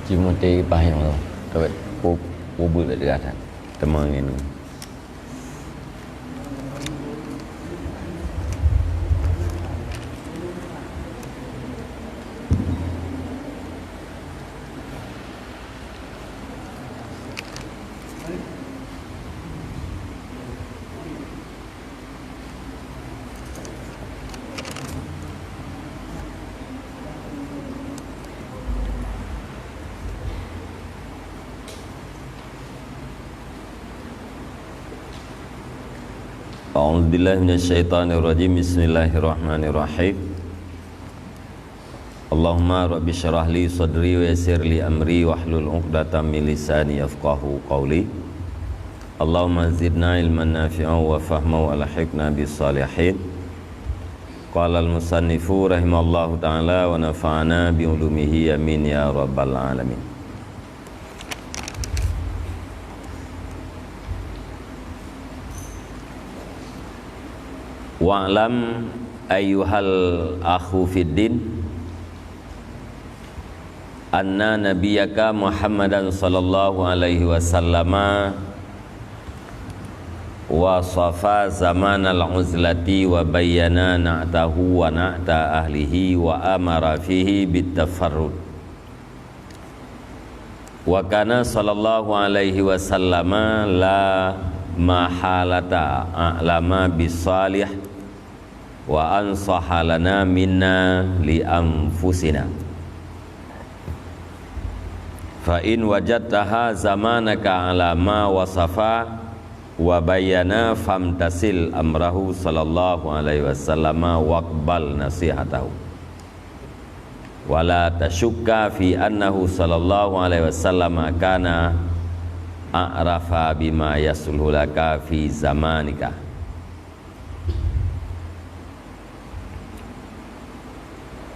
cuma teh payung tu kawat kubur dekat atas temang ini. A'udzubillahi minasyaitonirrajim. Bismillahirrahmanirrahim. Allahumma rabbi syrah li sadri wa yassir li amri wahlul 'uqdatam min lisani yafqahu qawli. Allahumma zidna ilman nafi'an wa fahman wa alhiqna bis salihin. Qala al-musannifu rahimallahu ta'ala wa nafa'ana bi ulumihi amin ya rabbal alamin. Wa'lam ayyuhal akhu fiddin anna nabiyyaka Muhammadan sallallahu alaihi wasallama wasafa zamanal uzlati wa bayyana na'tahu wa na'ta ahlihi wa amara fihi bitafarrud wa kana sallallahu alaihi wasallama la mahalata a'lama bisalih wa ansaha lana minna li anfusina fa in wajadtaha zamanaka ala ma wasafa wa bayyana famtasil amrahu sallallahu alaihi wasallam waqbal nasihatahu wala tashukka fi annahu sallallahu alaihi wasallam kana a'rafa bima yasulhu laka fi zamanika.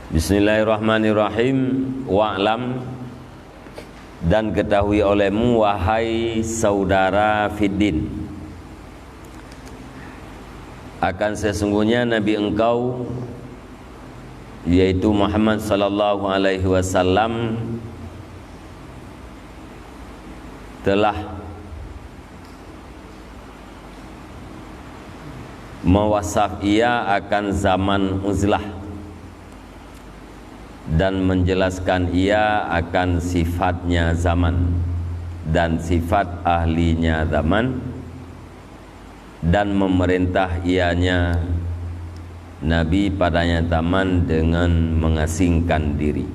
Bismillahirrahmanirrahim. Wa'lam, dan ketahui olehmu wahai saudara fiddin, akan sesungguhnya Nabi engkau yaitu Muhammad sallallahu alaihi wasallam telah mewasaf ia akan zaman uzlah dan menjelaskan ia akan sifatnya zaman dan sifat ahlinya zaman dan memerintah ianya Nabi padanya zaman dengan mengasingkan diri.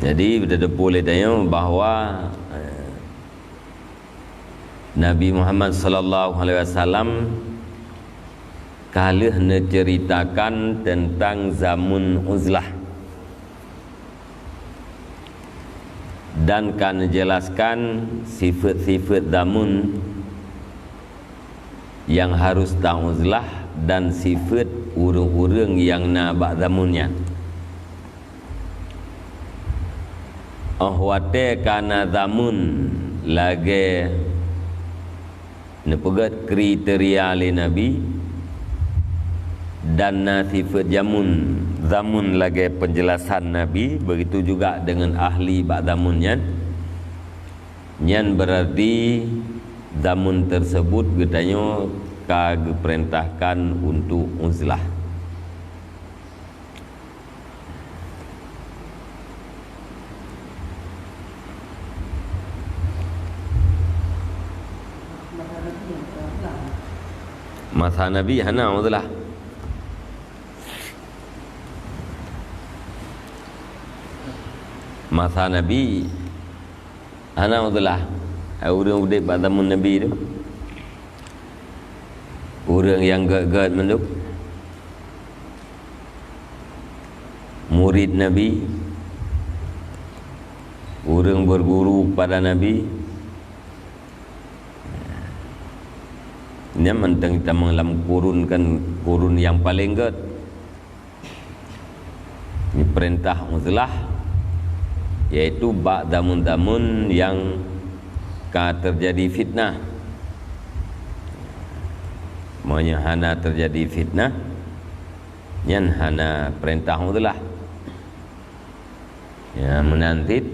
Jadi kita boleh tanya bahawa Nabi Muhammad sallallahu alaihi wasallam kalah menceritakan tentang zaman uzlah dan kan jelaskan sifat-sifat zaman yang harus tahu uzlah dan sifat urang-urang yang nak bak zamannya. Ahwate kana zamun lagi nepegat kriteria li Nabi dan sifat zamun lagi penjelasan Nabi, begitu juga dengan ahli bak zamunnya. Nyan berarti zamun tersebut katanya kagak perintahkan untuk uzlah. Masa Nabi hana uzlah. Masa Nabi hana uzlah. Orang udik pada zaman Nabi tu, orang yang gad-gad menduk, murid Nabi, orang berguru pada Nabi. Ini mentang kita mengalam kurun yang paling gad. Ini perintah uzlah, yaitu bak damun-damun yang terjadi fitnah. Maunya hana terjadi fitnah, nyan hana perintah itulah ya menantit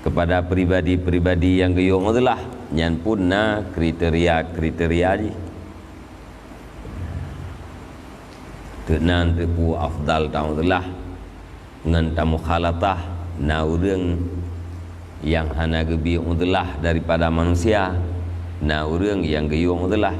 kepada pribadi-pribadi yang geyong itulah nyan pun na kriteria ji tenan tepu afdal tahu itulah ngan tamu khalatah na urang yang hana gebi itulah daripada manusia, na urang yang geyong itulah.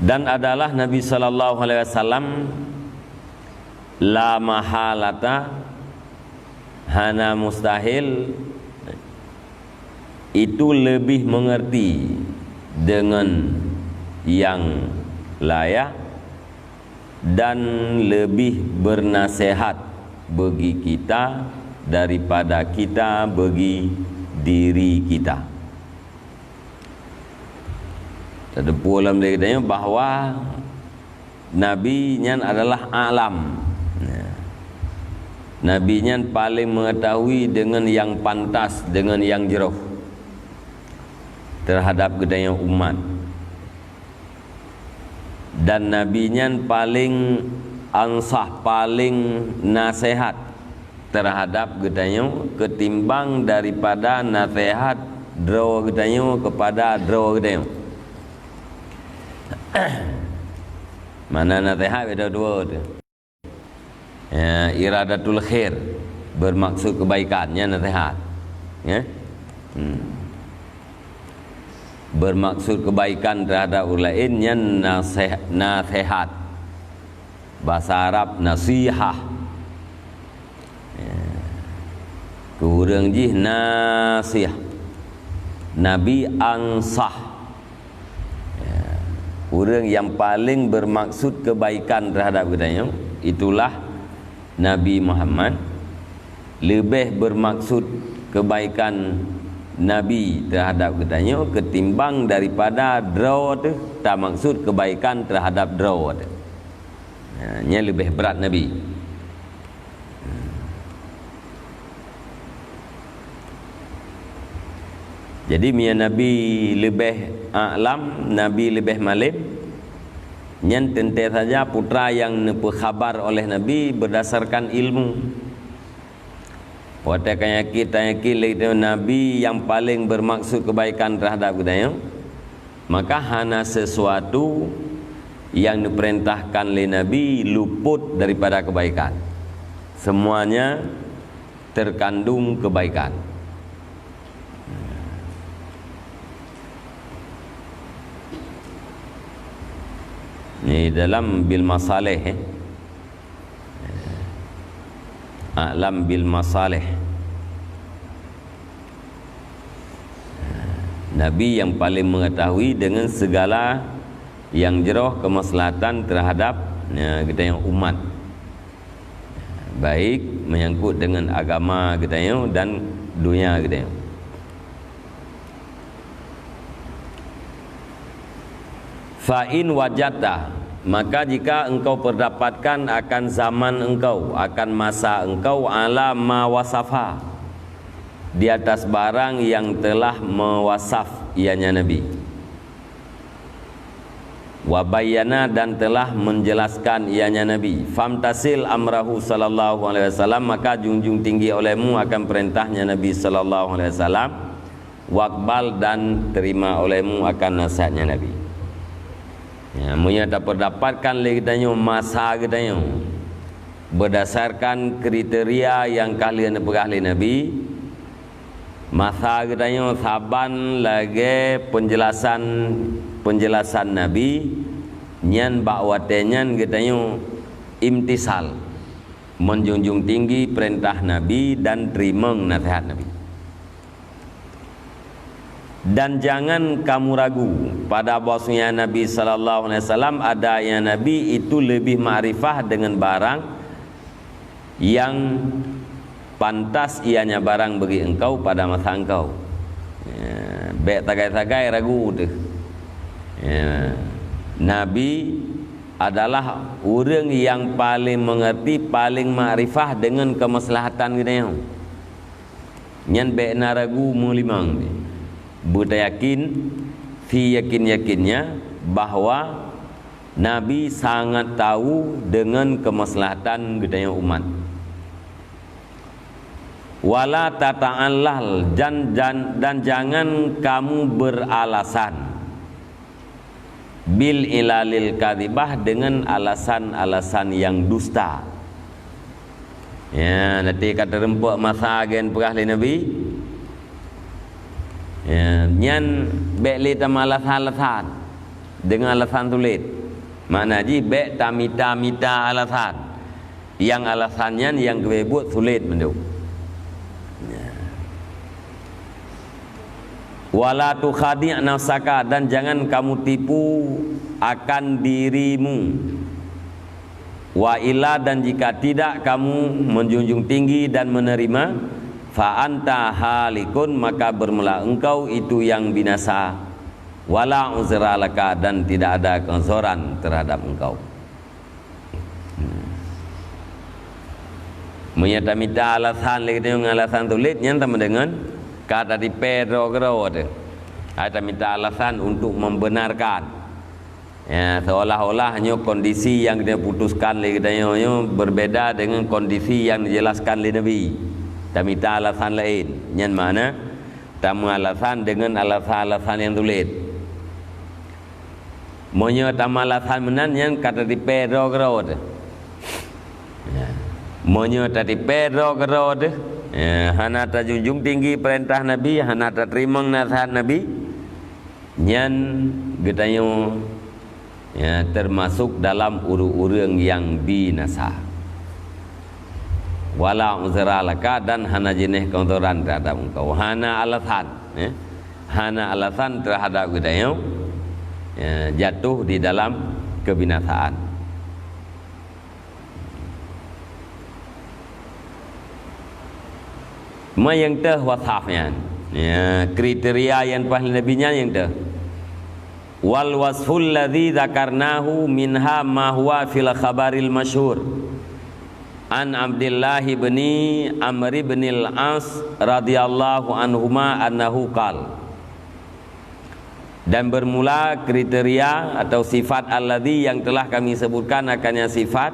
Dan adalah Nabi sallallahu alaihi wasallam la mahalata hana mustahil itu lebih mengerti dengan yang layak dan lebih bernasihat bagi kita daripada kita bagi diri kita. Ada pulang dari katanya bahawa Nabi nyan adalah alam. Nabi nyan paling mengetahui dengan yang pantas, dengan yang jauh terhadap gedanya umat. Dan Nabi nyan paling ansah, paling nasihat terhadap gedanya ketimbang daripada nasihat draw gedanya kepada draw gedanya. Mana nasihat ada dua tu. Ya, iradatul khair, bermaksud kebaikannya nasihat. Ya. Bermaksud kebaikan terhadap orang lainnya nasihat. Bahasa Arab nasihah. Ya. Kurang jih nasihah. Nabi ansah. Orang yang paling bermaksud kebaikan terhadap kita, itulah Nabi Muhammad. Lebih bermaksud kebaikan Nabi terhadap kita ketimbang daripada draw tu tak maksud kebaikan terhadap draw tu. Nya lebih berat Nabi. Jadi Nabi lebih alam, Nabi lebih malim. Nyan tentu saja putra yang berkhabar oleh Nabi berdasarkan ilmu. Watakan kita yakin Nabi yang paling bermaksud kebaikan terhadap kita, maka hana sesuatu yang diperintahkan oleh Nabi luput daripada kebaikan. Semuanya terkandung kebaikan. Ini dalam bil masalih alam bil masalih. Nabi yang paling mengetahui dengan segala yang jauh kemaslahatan terhadap kita yang umat, baik menyangkut dengan agama kita yang dan dunia kita yang. Fa'in wajata, maka jika engkau perdapatkan akan zaman engkau, akan masa engkau ala ma wasafa, di atas barang yang telah mewasaf ianya Nabi, wabayana dan telah menjelaskan ianya Nabi, famtasil amrahu sallallahu alaihi wasallam, maka junjung tinggi olehmu akan perintahnya Nabi sallallahu alaihi wasallam, waqbal dan terima olehmu akan nasihatnya Nabi. Ya, munya dapat dapatkan lagi tanya masa kita berdasarkan kriteria yang kalian berahli Nabi. Masa kita saban lagi penjelasan Nabi nyan bakwatenyan kita imtisal, menjunjung tinggi perintah Nabi dan terima nasihat Nabi. Dan jangan kamu ragu pada bahwasanya Nabi sallallahu alaihi wasallam adanya Nabi itu lebih ma'rifah dengan barang yang pantas ianya barang bagi engkau pada masa engkau. Baik tagai-tagai ragu tu. Nabi adalah orang yang paling mengerti, paling makrifah dengan kemaslahatan kita. Nyan baik na ragu mulimang ni. Buta yakin, fi yakin-yakinnya bahawa Nabi sangat tahu dengan kemaslahatan kita umat. Wala tata'allal dan jangan kamu beralasan bil ilalil kadhibah dengan alasan-alasan yang dusta. Ya, nanti kata rempuk masa agen perah li Nabi. Ya, nyan bekli tamalasan dengan alasan tulit. Mana ji bek tamita alasan. Yang alasannya yang kebebut sulit menduk. Wala tukhadi' nafsaka dan jangan kamu tipu akan dirimu. Wa illa dan jika tidak kamu menjunjung tinggi dan menerima, fa anta halikun maka bermula engkau itu yang binasa. Wala uzra laka dan tidak ada kezoran terhadap engkau. Menyata-mita alasan lagi dengan alasan tulis yang sama dengan kata di pedro tu. Ada minta alasan untuk membenarkan. Ya, seolah-olah hanya kondisi yang dia putuskan lagi katanya berbeda dengan kondisi yang dijelaskan oleh Nabi. Tak minta alasan lain. Yang mana? Tamu alasan dengan alasan-alasan yang tulis. Monya tamu alasan menan yang kata di pedro tu. Ya. Monya tadi pedro tu. Ya, hana terjunjung tinggi perintah Nabi, hana terima nasihat Nabi. Nyan getanyo ya, termasuk dalam urang yang binasa. Wala uzra laka dan hana jenis keontoran terhadap engkau. Hana alasan, ya. Hana alasan terhadap getanyo ya, jatuh di dalam kebinasaan. Yang teh wasafnya ya, kriteria yang paling nabinya yang teh wal wasful ladzi dzakarnahu minha ma huwa fil khabaril masyhur an Abdullah bin Amr bin al-As radhiyallahu anhuma annahu qala. Dan bermula kriteria atau sifat alladzi yang telah kami sebutkan akannya sifat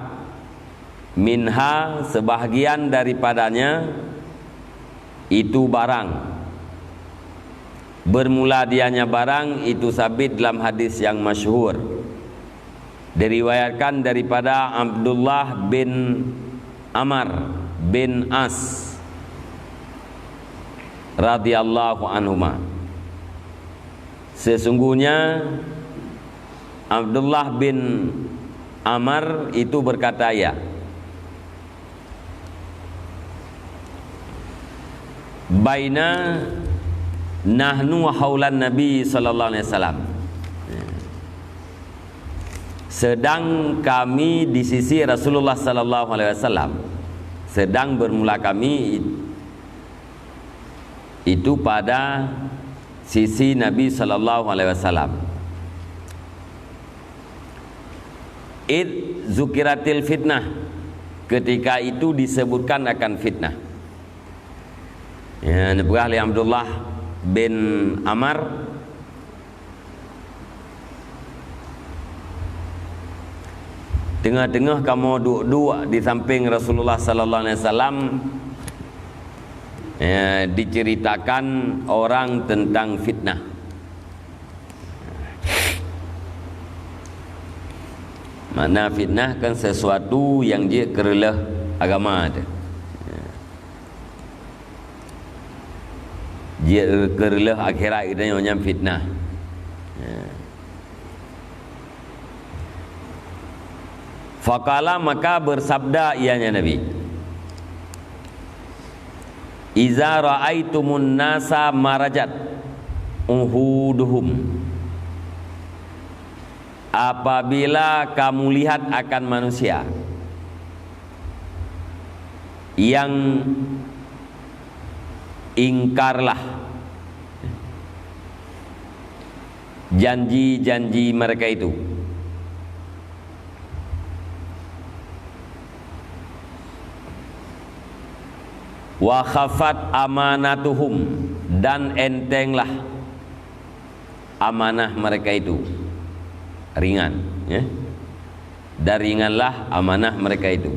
minha sebahagian daripadanya itu barang. Bermula dianya barang itu sabit dalam hadis yang masyhur. Diriwayatkan daripada Abdullah bin Amr bin As radhiyallahu anhuma. Sesungguhnya Abdullah bin Amr itu berkata ya, baina nahnu haulan Nabi sallallahu alaihi wasallam. Sedang kami di sisi Rasulullah sallallahu alaihi wasallam. Sedang bermula kami itu pada sisi Nabi sallallahu alaihi wasallam. Id zukiratil fitnah. Ketika itu disebutkan akan fitnah. Ya, Nabiullah Abdullah bin Amr tengah-tengah kamu duduk di samping Rasulullah sallallahu alaihi wasallam, ya, diceritakan orang tentang fitnah. Mana fitnah kan sesuatu yang dia kerelah agama ada. Dia kerelah akhirat kita yang fitnah. Faqala maka bersabda ianya Nabi, iza ra'aitumun nasa marajat uhuduhum, apabila kamu lihat akan manusia yang ingkarlah janji-janji mereka itu. Wa khafat amanatuhum, dan entenglah amanah mereka itu, ringan, ya. Dan ringanlah amanah mereka itu.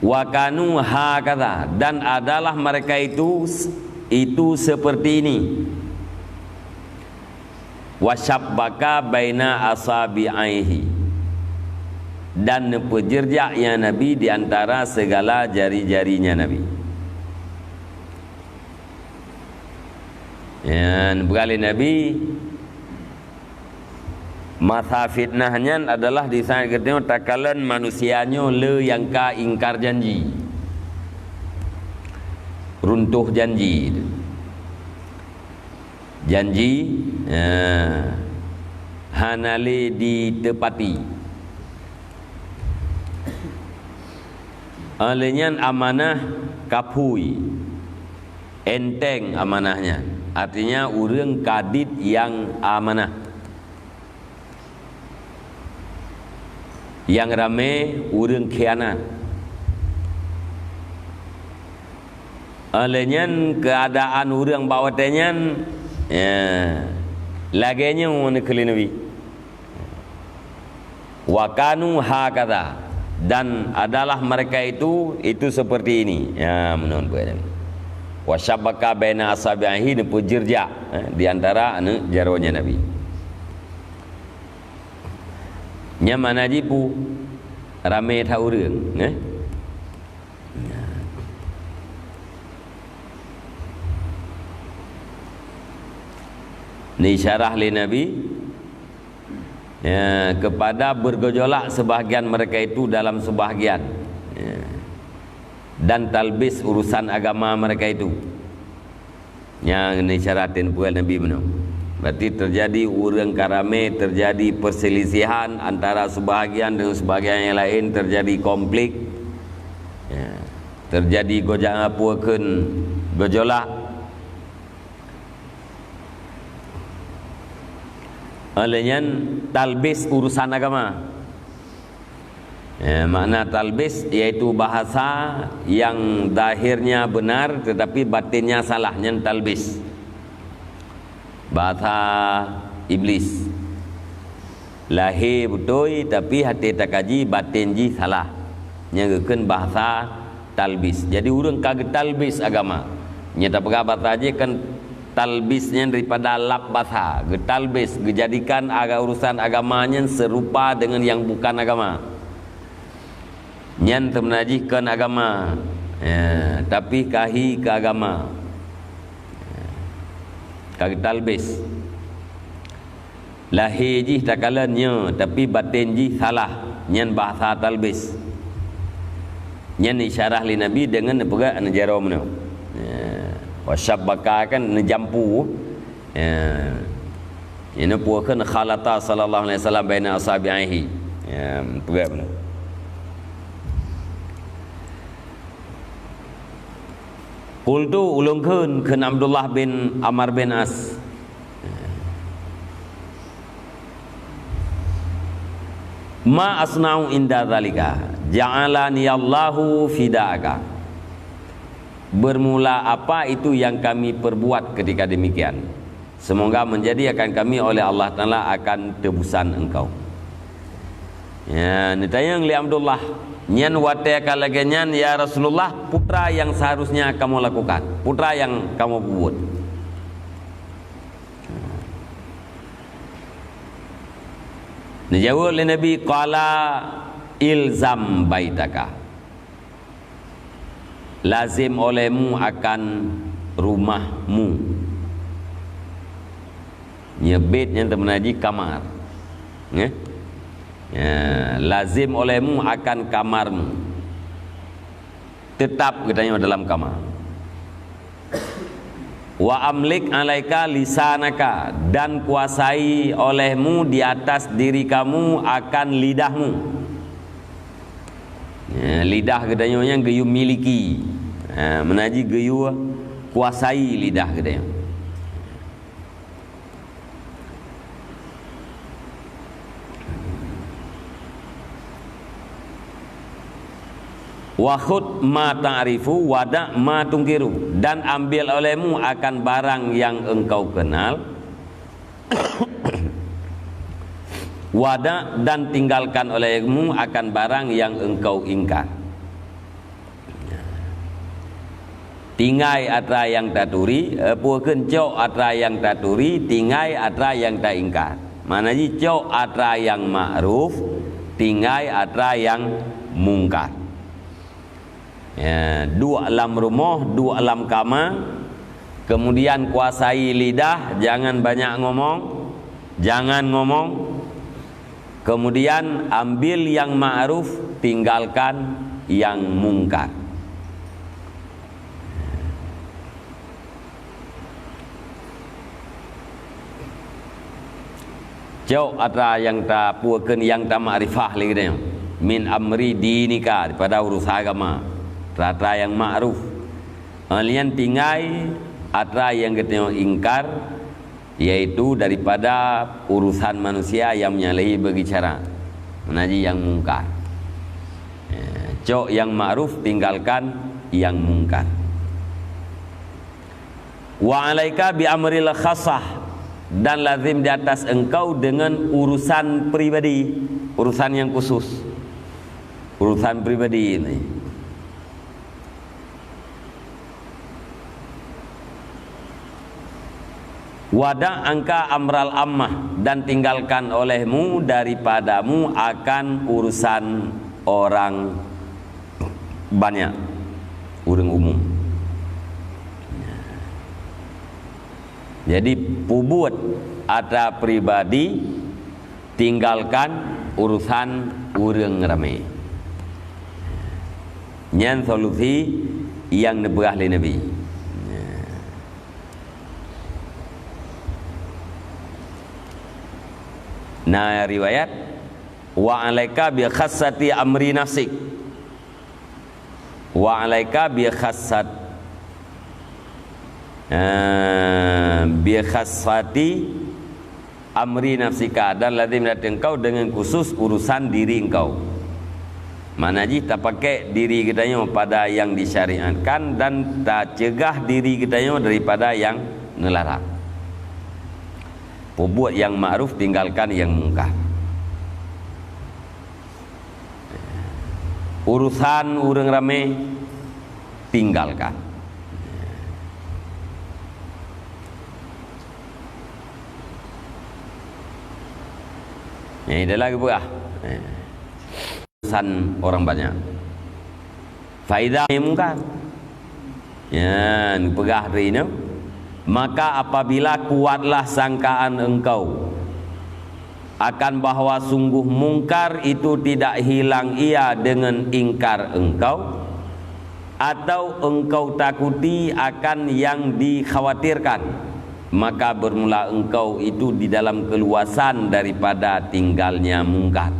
Wa kanu hakadha, dan adalah mereka itu seperti ini. Wa syabbaka baina asabi'aihi, dan pejerjaknya Nabi di antara segala jari-jarinya Nabi. Dan berkali Nabi masa fitnahnya adalah di sana ketemu takalan manusianya le yang ka ingkar janji, runtuh janji, hanale ditepati. Alenya amanah kapui, enteng amanahnya, artinya urang kadit yang amanah. Yang rame urang khianat. Alenya keadaan urang bawatenya lagenya mun kelinawi. Wa kanu hakadha, dan adalah mereka itu seperti ini, ya, menurut buat wa syabbaka baina asabihi, pujirja di antara anu jaronya Nabi. Nya mana jipu rame tha urang, ni syarah li Nabi, ya, kepada bergejolak sebahagian mereka itu dalam sebahagian, ya, dan talbis urusan agama mereka itu, yang disyaratin pula Nabi benar. Berarti terjadi urang karame, terjadi perselisihan antara sebahagian dengan sebahagian yang lain, terjadi konflik, ya, terjadi gejolak. Alenya talbis urusan agama, ya, makna talbis yaitu bahasa yang zahirnya benar tetapi batinnya salah, yang talbis bahasa iblis, lahir betul tapi hati tak kaji, batin ji salah, nyagekeun bahasa talbis. Jadi urang kaget talbis agama, nyata pegah bahasa aja kan talbisnya daripada lap bahasa, getalbis, dijadikan urusan agamanya serupa dengan yang bukan agama, nyan menajihkan agama, ya, tapi kahi ke agama, kagak talbis. Lahir ji takalannya tapi batin ji salah, nyan bahasa talbis, nyan isyarah li Nabi dengan pegak najaro mana, wasyabbaka kan nejampu, ini puakan khalata sallallahu alaihi wasallam baina asabihi, pegak benar. Qultu ulungkeun keun Abdullah bin Amr bin As, ma asna'u inda zalika ja'alani Allahu fidaka, bermula apa itu yang kami perbuat ketika demikian, semoga menjadikan kami oleh Allah Ta'ala akan tebusan engkau. Ya, ditanya li Abdullah, nyan wate kalagenyan ya Rasulullah, putra yang seharusnya kamu lakukan, putra yang kamu buat. Dijawab oleh Nabi, qala ilzam baitaka, lazim olehmu akan rumahmu. Nyebit yang termenaji kamar, ya? Ya, lazim olehmu akan kamarmu, tetap katanya dalam kamar. Wa amlik alaika lisanaka, dan kuasai olehmu di atas diri kamu akan lidahmu. Lidah katanya yang geyu miliki. Menaji geyu kuasai lidah katanya. Wakhud ma ta'rifu wada ma tungkiru, dan ambil olehmu akan barang yang engkau kenal, wada dan tinggalkan olehmu akan barang yang engkau ingkar. Tinggai atra yang taturi, pukeun cok atra yang taturi, tinggai atra yang tak ingkar. Mana ji cok atra yang ma'ruf, tinggai atra yang mungkar. Dua alam rumah, dua alam kamar. Kemudian kuasai lidah, jangan banyak ngomong, jangan ngomong. Kemudian ambil yang ma'ruf, tinggalkan yang mungkar. Jauh atra yang tak puakeun yang tak ma'rifah lagi dia. Min amri dinika, pada urusan agama. Atra yang ma'ruf. Alian tinggai atra yang kita ingkar, yaitu daripada urusan manusia yang menyalahi berbicara. Menaji yang mungkar. Cok yang ma'ruf, tinggalkan yang mungkar. Wa alaika bi amril khassah, dan lazim di atas engkau dengan urusan pribadi, urusan yang khusus, urusan pribadi ini. Wada angka amral ammah, dan tinggalkan olehmu daripadamu akan urusan orang banyak, orang umum. Jadi pubut ada pribadi, tinggalkan urusan orang ramai. Nyan solusi yang nebuah oleh Nabi. Nah, riwayat wa alaika bi khassati amri nafsik, wa alaika bi khassat bi khassati amri nafsika, dan lazim datang engkau dengan khusus urusan diri engkau. Mana ji tak pakai diri kita pada yang disyariatkan, dan tak cegah diri kita daripada yang melarang. Buat yang ma'ruf, tinggalkan yang mungkar. Urusan orang ramai, tinggalkan. Ini dah lagi buah. Urusan orang banyak. Faedah yang mungkar. Ya, pegah hari ini. Maka apabila kuatlah sangkaan engkau akan bahawa sungguh mungkar itu tidak hilang ia dengan ingkar engkau, atau engkau takuti akan yang dikhawatirkan, maka bermula engkau itu di dalam keluasan daripada tinggalnya mungkar.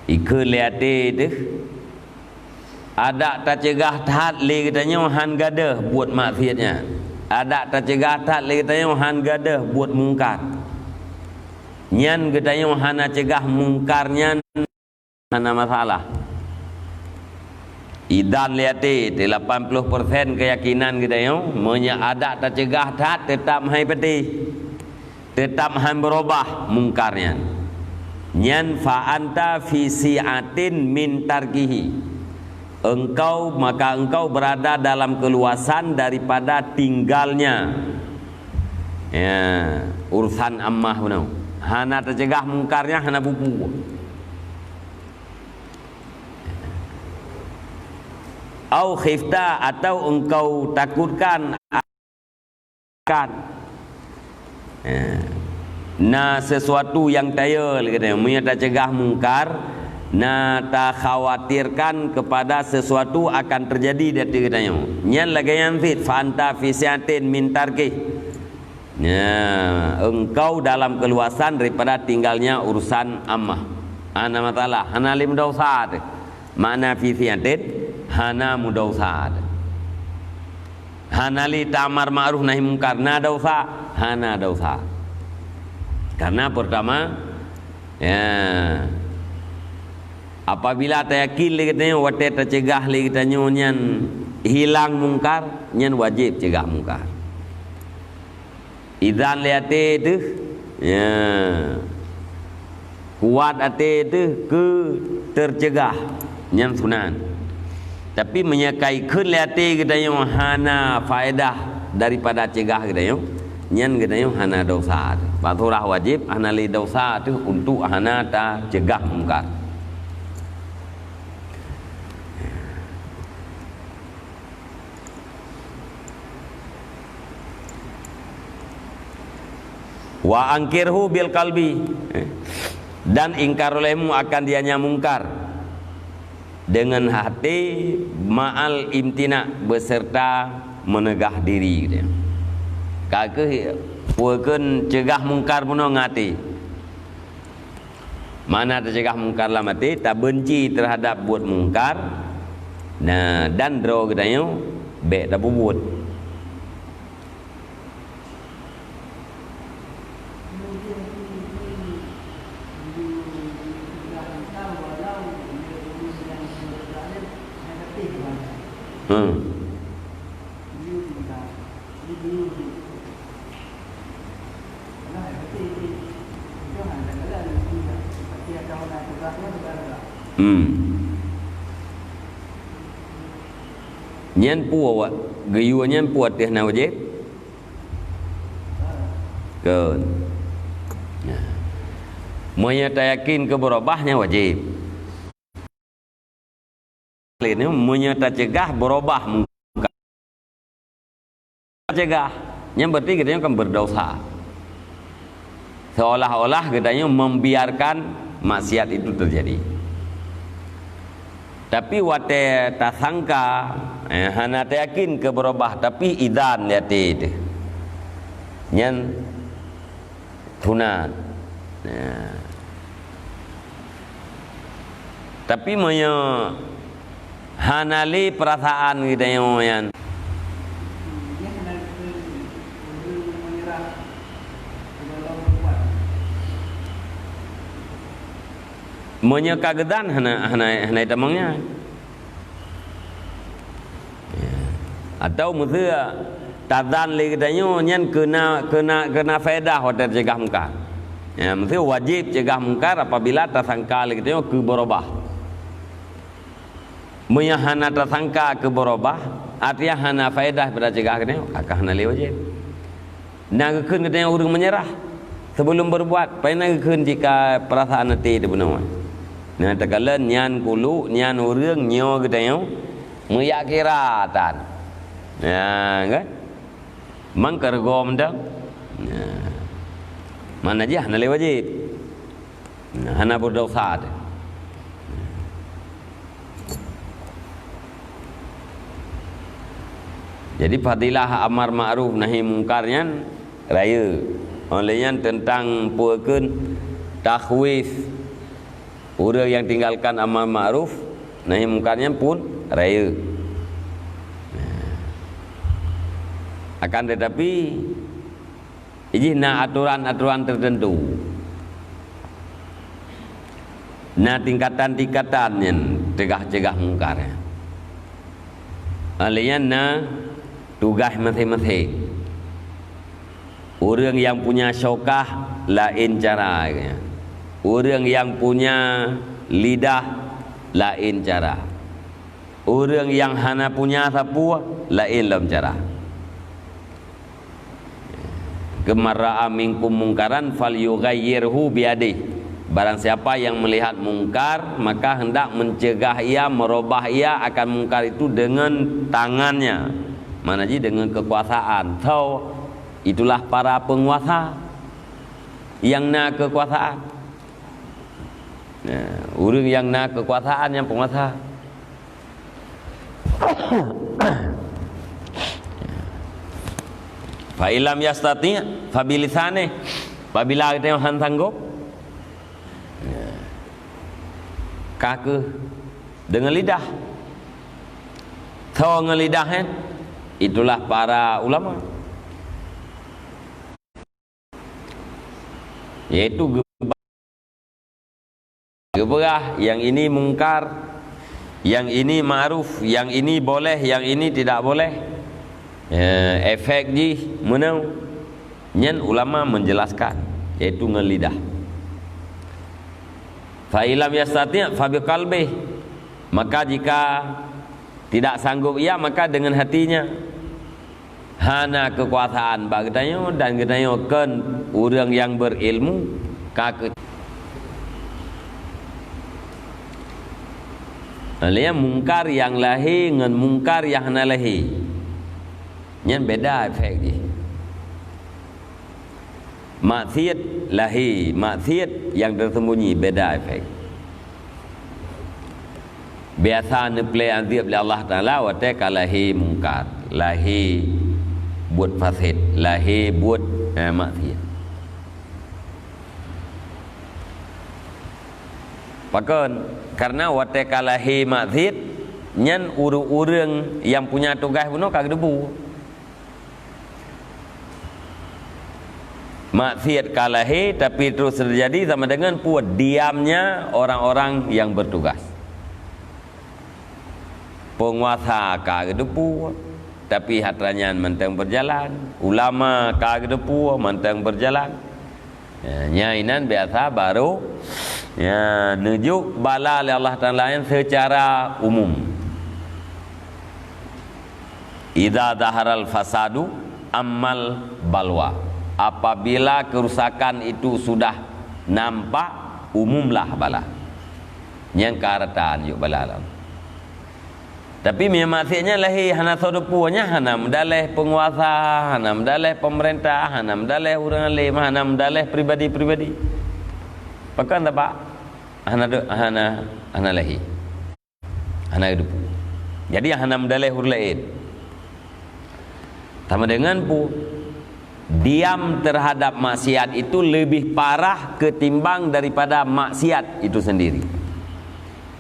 Ika lihat deh, ada tak cegah taat le katanya han gadah buat maksiatnya. Ada tak cegah taat le katanya han gadah buat mungkar. Nyan katanya hana cegah mungkarnya hana masalah. Idan lihat 80% keyakinan katanya monya ada tak cegah taat tetap hai peti. Tetap han berubah mungkarnya. Nyan fa anta fi si'atin min tarkihi. Maka engkau berada dalam keluasan daripada tinggalnya urusan ammah benar. Hana tercegah mungkarnya, hana bubu. Au khifta, atau engkau takutkan akan sesuatu yang tayal katanya, punya tercegah mungkar. Nah, tak khawatirkan kepada sesuatu akan terjadi dari katanya. Nyan lagi yang fit fa anta fi siatin min tarkih. Engkau dalam keluasan daripada tinggalnya urusan ammah. Ana matalah hana lim dosa tu. Makna fisiatit hana mudosa. Hana li tamar ma'ruf nahi mungkar na dosa, hana dosa. Karena pertama ya, apabila ta yakin li katanya wate ta cegah li katanya nyan hilang mungkar, nyan wajib cegah mungkar. Idan li ate tu ya, kuat ate tu ke tercegah nyan sunan. Tapi menyakai kun li ate katanya hana faedah daripada cegah katanya nyan katanya hana dosa. Paturah wajib hana li dosa tu untuk hana ta cegah mungkar. Wa angkirhu bil qalbi, dan ingkar olehmu akan dianya mungkar dengan hati ma'al imtina beserta menegah diri gitu. Kagak puekeun cegah mungkar puno ngati. Mana tercegah mungkar lah mati, tak benci terhadap buat mungkar. Nah, dan dro gedanyo be tak buat. Nyan puwa geyu nyan puat teh na wajib keun monya yakin ke berubahnya wajib ini monya ta cegah berubah mungkar cegah yang berarti katanya kan berdosa seolah-olah katanya membiarkan maksiat itu terjadi. Tapi wate tasangka hana yakin ke berubah tapi idan lihat itu nyan tunan tapi moyo hanali perasaan kita yang monya kagedan hana tamangnya atau musia tadan li katanya nyan kena faedah hotel cegah mungkar ya musia wajib cegah mungkar apabila tersangka li katanya ke berubah monya hana tersangka ke berubah artinya hana faedah pada cegah katanya kakak hana li wajib nah keun katanya urang menyerah sebelum berbuat paina keun jika perasaan hati itu benar. Nah tekalan nyan kulu nyan urang nyo katanya meyakiratan ya kan mangkar gom dah mana aja hana le wajib hana berdosa. Jadi fadilah amar ma'ruf nahi mungkarnya raya olehnya tentang puekeun takhwif orang yang tinggalkan amar ma'ruf nahi mungkarnya pun raya. Akan tetapi izina aturan-aturan tertentu nah tingkatan-tingkatan yang cegah mungkar alihnya nah tugas masing-masing orang yang punya syokah lain cara orang yang punya lidah lain cara orang yang hana punya sapu lain dalam cara. Gemara'a minkum mungkaran falyughayyirhu biyadihi. Barang siapa yang melihat mungkar maka hendak mencegah ia, merubah ia akan mungkar itu dengan tangannya. Mana ji dengan kekuasaan. So itulah para penguasa yang nak kekuasaan. Nah, orang yang nak kekuasaan yang penguasa. Fa ilam yastati fa bilisane. Apabila kita yang sanggup kake dengan lidah. Tahu dengan lidah kan? Itulah para ulama. Yaitu geberah, yang ini mungkar, yang ini ma'ruf, yang ini boleh, yang ini tidak boleh. Efek ji mana? Nyen ulama menjelaskan, yaitu dengan lidah. Fa ilam yastati' fa biqalbih. Maka jika tidak sanggup ia, maka dengan hatinya. Hana kekuasaan bagdanya dan gedanya kan orang yang berilmu kake. Alia mungkar yang lahi dengan mungkar yang hana lahi. Nyen beda efek je. Maksiat lahi, maksiat yang tersembunyi beda efek. Biasa neplay azab li Allah Ta'ala wa ta'kalahi mungkar, lahi buat fasid, lahi buat maksiat. Pakon karena wa ta'kalahi maksiat nyen urang-urang yang punya tugas bunuh kagak debu. Maksiat kalahi tapi terus terjadi sama dengan puat diamnya orang-orang yang bertugas. Penguasa kagak depu tapi hatranyan mentang berjalan, ulama kagak depu mentang berjalan. Nyainan biasa baru nujuk bala oleh Allah Ta'ala secara umum. Idza zaharal fasadu ammal balwa. Apabila kerusakan itu sudah nampak, umumlah bala. Yang karatan yuk bala lah. Tapi maksudnya lahi hana sodepunya, hana mendalih penguasa, hana mendalih pemerintah, hana mendalih orang alim, hana mendalih pribadi-pribadi. Pakan tak pak? Hana lahi, hana depu. Jadi hana mendalih orang lain. Sama dengan pu diam terhadap maksiat itu lebih parah ketimbang daripada maksiat itu sendiri.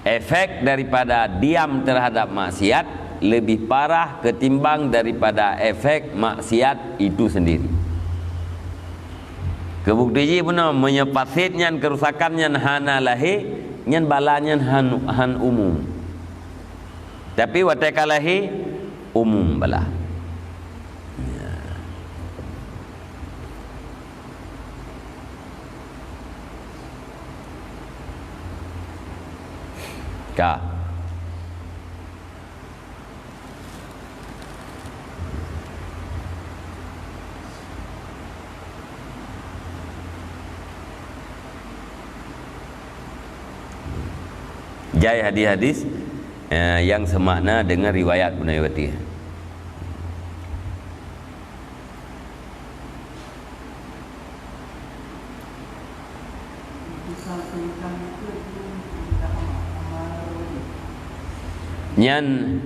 Efek daripada diam terhadap maksiat lebih parah ketimbang daripada efek maksiat itu sendiri. Kebukti benar menyepasit nyan kerusakan nyan hana lahi nyan balanya han umum. Tapi wateka lahi umum bala. Ka jai hadis-hadis yang semakna dengan riwayat Bunaywati. Nyan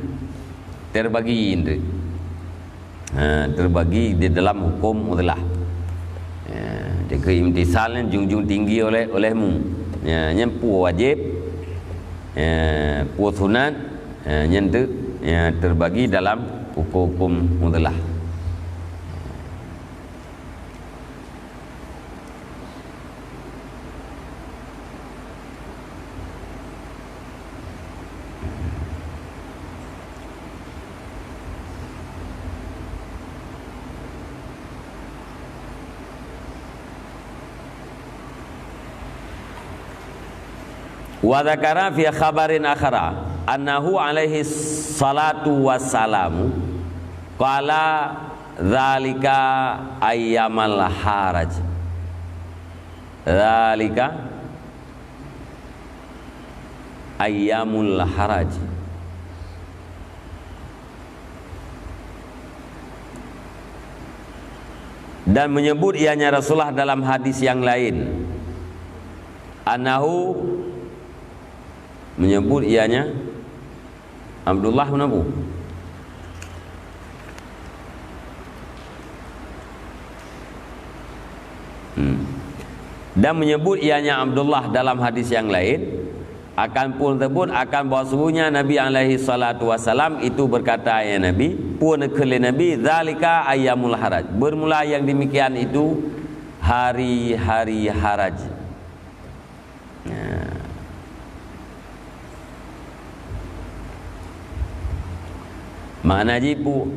terbagi indri. Terbagi di dalam hukum mudlah. Jika imtisalnya junjung tinggi olehmu. Nyan pu wajib, pu sunat, nyan terbagi dalam hukum mudlah. Wa dzakara fi khabarin akhara annahu alaihi salatu wassalamu qala dzalika ayyamal haraj. Dzalika ayyamul haraj. Dan menyebut ianya Rasulullah dalam hadis yang lain, annahu menyebut ianya Abdullah bin Abu dan menyebut ianya Abdullah dalam hadis yang lain, akan pun tersebut akan bawa suruhnya Nabi alaihi salatu wasalam itu berkata ya Nabi pun kele Nabi zalika ayyamul haraj, bermula yang demikian itu hari-hari haraj. Makna jipu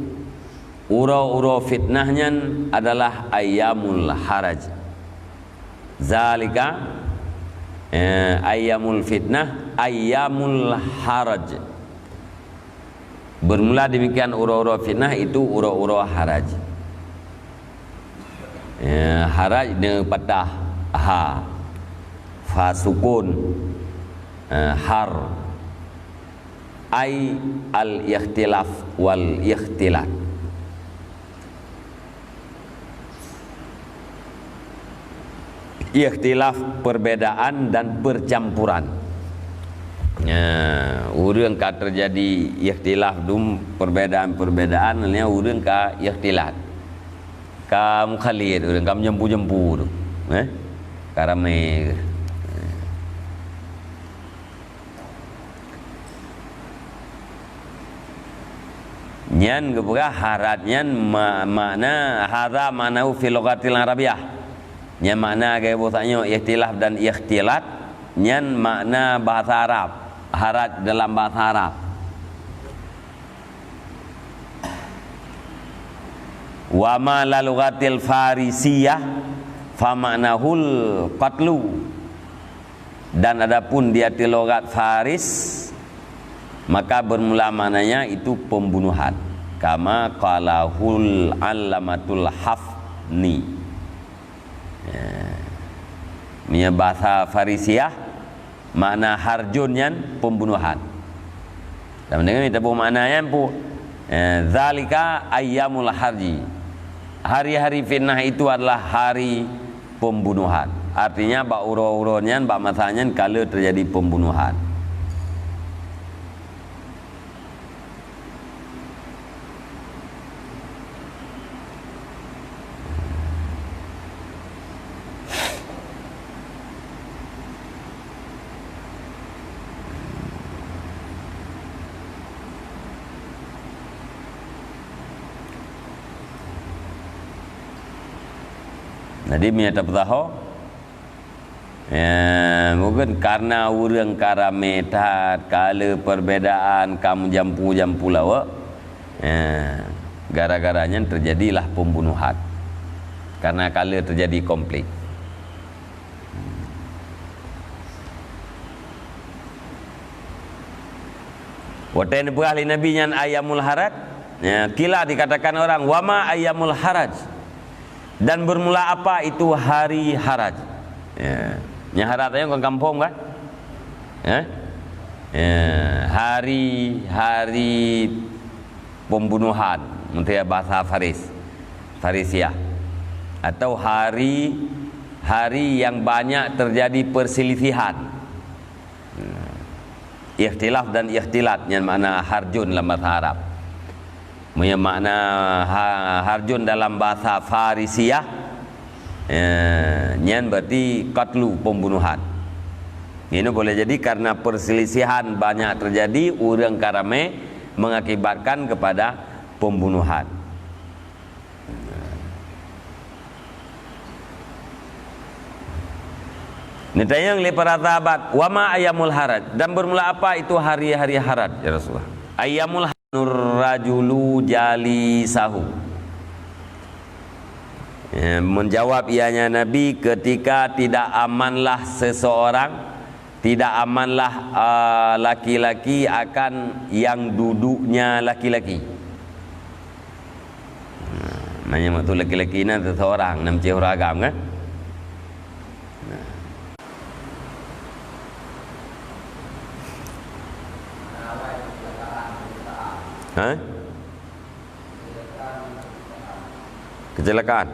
ura-ura fitnahnya adalah ayyamul haraj. Zalika ayyamul fitnah ayyamul haraj. Bermula demikian ura-ura fitnah itu ura-ura haraj. Haraj dengan patah ha, fa sukun, har, ay al-ikhtilaf wal ikhtilat. Ikhtilaf perbedaan dan percampuran. Urang ka terjadi ikhtilaf dum perbedaan-perbedaan nya urang ka ikhtilat. Ka mukhalid urang ka jempu-jempu tu. Karame. Nyan gebrah haratnya makna hadza ma'nahu fi lughatil arabiyyah. Nyan makna gaya bahasanya ikhtilaf dan ikhtilat. Nyan makna bahasa Arab, harat dalam bahasa Arab. Wa ma la lughatil farisiyah fa ma'nahul qatlu. Dan adapun dia di logat Faris maka bermula maknanya itu pembunuhan. Kama qalahul alamatul hafni. Ini bahasa Farisiah makna harjunnya pembunuhan. Dan dengan itu maknanya pu zalika ayyamul harji. Hari-hari fitnah itu adalah hari pembunuhan. Artinya bak uro-uronnya bak masanya kalau terjadi pembunuhan. Jadi menyata petaho mungkin karena urang karametat kala perbedaan kamu jampu lawa gara-garanya terjadilah pembunuhan karena kala terjadi konflik. Waten berahli Nabi nyan ayyamul haraj, kila dikatakan orang wama ayyamul haraj. Dan bermula apa itu hari haraj? Yang haratnya kan kampung kan? Hari pembunuhan, menurut bahasa Farisiah, atau hari yang banyak terjadi perselisihan, ikhtilaf dan ikhtilat, yang mana harjun dalam bahasa Arab. Makna harjun dalam bahasa Farisiah nyan berarti qatlu, pembunuhan. Ini boleh jadi karena perselisihan banyak terjadi urang karame mengakibatkan kepada pembunuhan. Nitayang li para sahabat wama ayyamul haraj, dan bermula apa itu hari-hari haraj ya Rasulullah? Ayyamul nurrajulu jalisahu. Menjawab ianya Nabi ketika tidak amanlah seseorang, tidak amanlah laki-laki akan yang duduknya laki-laki. Maknanya waktu laki-laki ini seseorang nam cihuragam kan? Kecelakaan.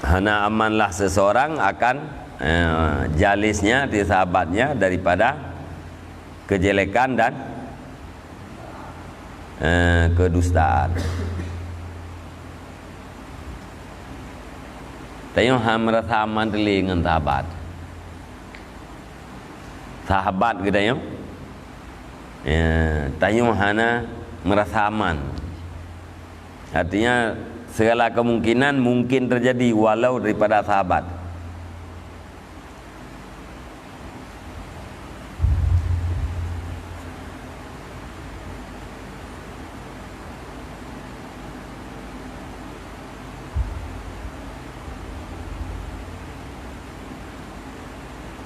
Hana amanlah seseorang akan jalisnya, di sahabatnya daripada kejelekan dan kedustaan. Tayong merasa aman dengan sahabat. Sahabat kita yang tayong hana merasa aman. Artinya segala kemungkinan mungkin terjadi walau daripada sahabat.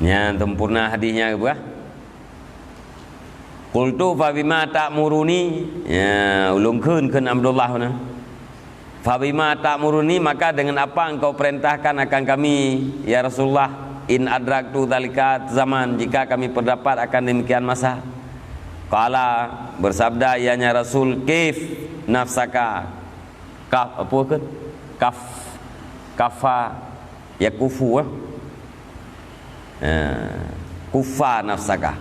Yang sempurna hadisnya apa? Qultu fa bima ta'muruni, ya ulung keun Abdullah na. Fa bima ta'muruni, maka dengan apa engkau perintahkan akan kami ya Rasulullah, in adraktu dzalika zaman, jika kami terdapat akan demikian masa. Qala, bersabda ianya Rasul, kif nafsaka, kaf apa ke? Kafa yakufu, kufa nafsaka,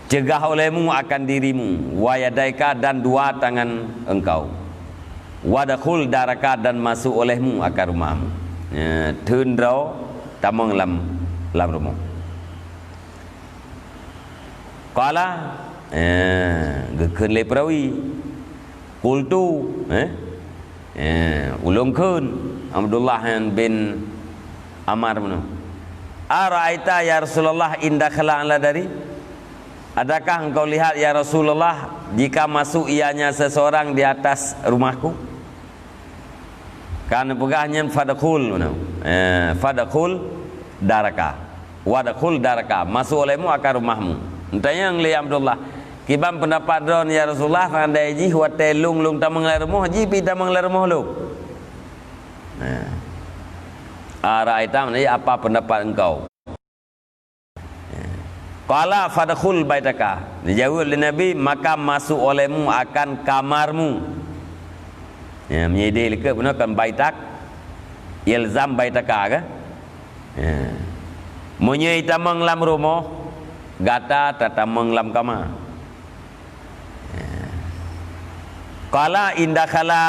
cegah olehmu akan dirimu, wa yadaika, dan dua tangan engkau, wadakhul daraka, dan masuk olehmu akan rumahmu, tundro tamang lam rumah. Qala gekeun le perawi, qultu ulung keun Abdullah bin Amar bin Ara'aita ya Rasulullah inda khala ala dari, adakah engkau lihat ya Rasulullah jika masuk ianya seseorang di atas rumahku? Karena pegahnya fadakhul fadakhul daraka, wadakhul daraka, masuk olehmu akan rumahmu. Entahnya yang li Abdullah kibam pendapat don ya Rasulullah pandai ji wa telung lung tamang la rumah ji pi tamang la rumah lu. Ara'aita, apa pendapat engkau? Qala fadkhul baitaka, dijawab oleh Nabi, maka masuk olehmu akan kamarmu. Menyedi leka gunakan baitak, ilzam baitaka ke? Menyai tamang lam rumah, gata tatamang lam kamar. Qala indakhala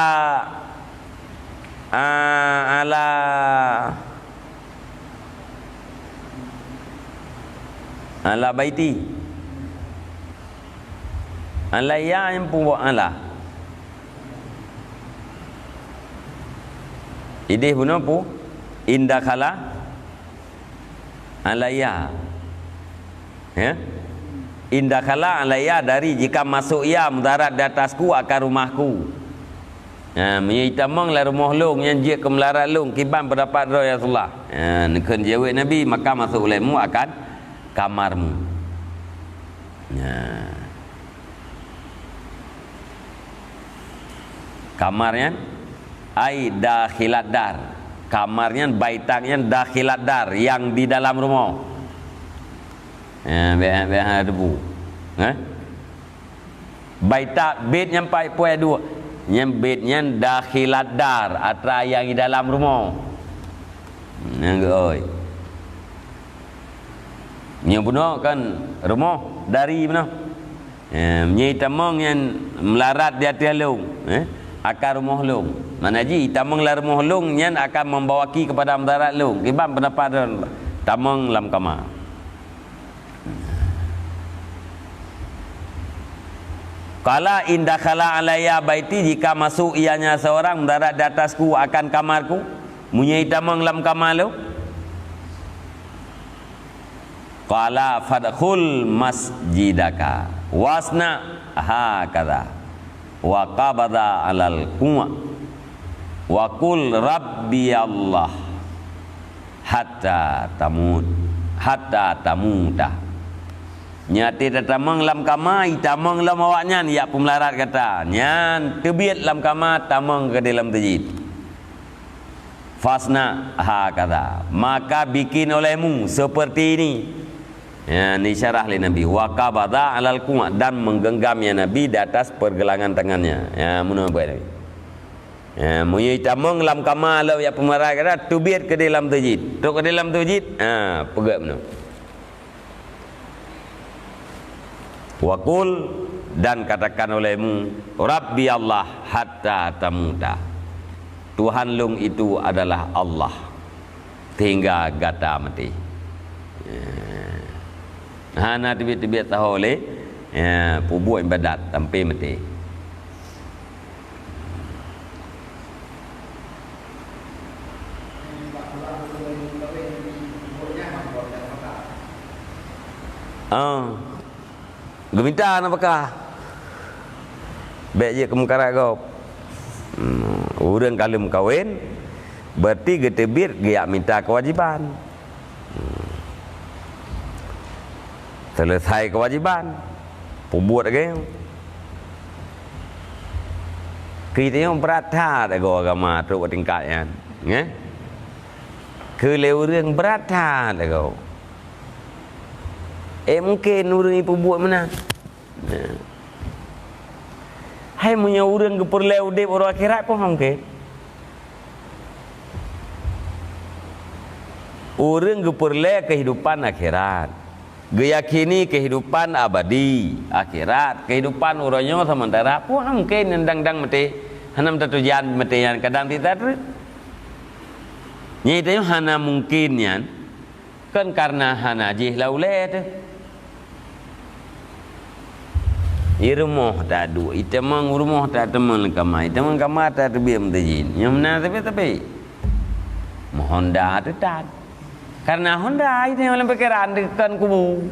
ala baiti, ala ya yang pun ala idih bunuh pu indah kala ala ya, indah kala ala ya, dari jika masuk ya mudarat di atasku akan rumahku. Menyitamang la rumah long yang dia ke melarat long kiban pendapat Rasulullah. Nekan jawab Nabi, maka masuk olehmu akan kamarmu. Kamarnya ai dakhilat dar, kamarnya baitaknya dakhilat dar, yang di dalam rumah. Be debu. Baitak bait nyampai poe dua. Yang bednya dakhilat dar, atra yang di dalam rumah. Yang oi. Yang benar kan rumah dari benar. Menyi tamang yang melarat di atas long, akan rumah long. Mana ji tamang la rumah long yang akan membawaki kepada melarat long. Ibam pendapat tamang lam kamar. Qala inda khala alayya baiti, jika masuk ianya seorang mendarat di atasku akan kamarku, munyai tamang lam kamar lu. Qala fadkhul masjidaka wasna hakadha wa qabada alal kuma wa qul rabbi Allah hatta tamuta. Nyati tatamang lam kama itamang lam awaknya ya pemelarat kata nyan tebiat lam kama tamang ke dalam tajid fasna hakadha, maka bikin olehmu seperti ini. Ini syarah oleh Nabi, wa qabada alal kuma, dan menggenggamnya Nabi di atas pergelangan tangannya. Mana buat Nabi? Munyi tamang lam kama law ya pemelarat kata tebiat ke dalam tajid, tok ke dalam tajid pegak benar. Waqul, dan katakan olehmu, Rabbi Allah hatta tamuta. Tuhan lung itu adalah Allah hingga gata mati. Hana tibit-tibit tahu oleh buat ibadat sampai mati. Geminta apakah? Baik je kemungkaran kau. Orang kalau kawin berarti getebir dia minta kewajiban. Selesai kewajiban, buat lagi. Kita yang berat dah agama tu tingkatnya, ne? Kelewuran berat dah kau. Mungkin orang ni buat mana? Hai punya orang keperlu dep orang akhirat pun mungkin. Orang keperlu kehidupan akhirat. Geyakini kehidupan abadi akhirat, kehidupan orangnya sementara pun mungkin yang dang mati. Hanam tujuan mati yang kadang tidak tu. Ni itu hana mungkin yang kan karena hana jih laulet. Irmoh tak ada, itu mang rumah tak teman kamai, teman kamai tak terbiam terjin. Yang mana tapi Honda tu tak. Karena Honda itu yang pikiran dekan kubu.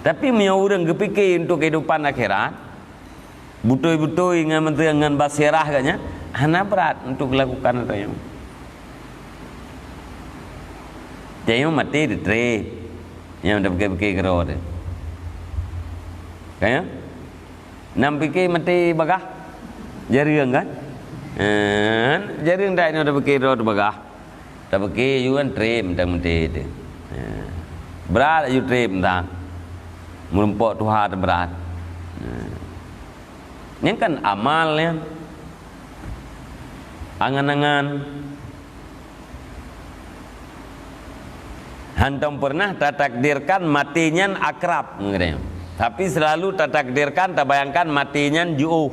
Tapi punya orang kepikir untuk kehidupan akhirat, butoi-butoi dengan basirah katnya, hana berat untuk melakukan itu yang. Jadi mati di trade yang dah fikir kerod. Kaya, nam fikir mati bagah, jaring kan? Jaring dah ni dah fikir kerod bagah, dah fikir you kan trade dah mati itu. Berat you trade dah, merumpok Tuhan berat. Ini kan amalnya, angan-angan. Hantam pernah tertakdirkan matinya akrab, tapi selalu tertakdirkan terbayangkan matinya jauh.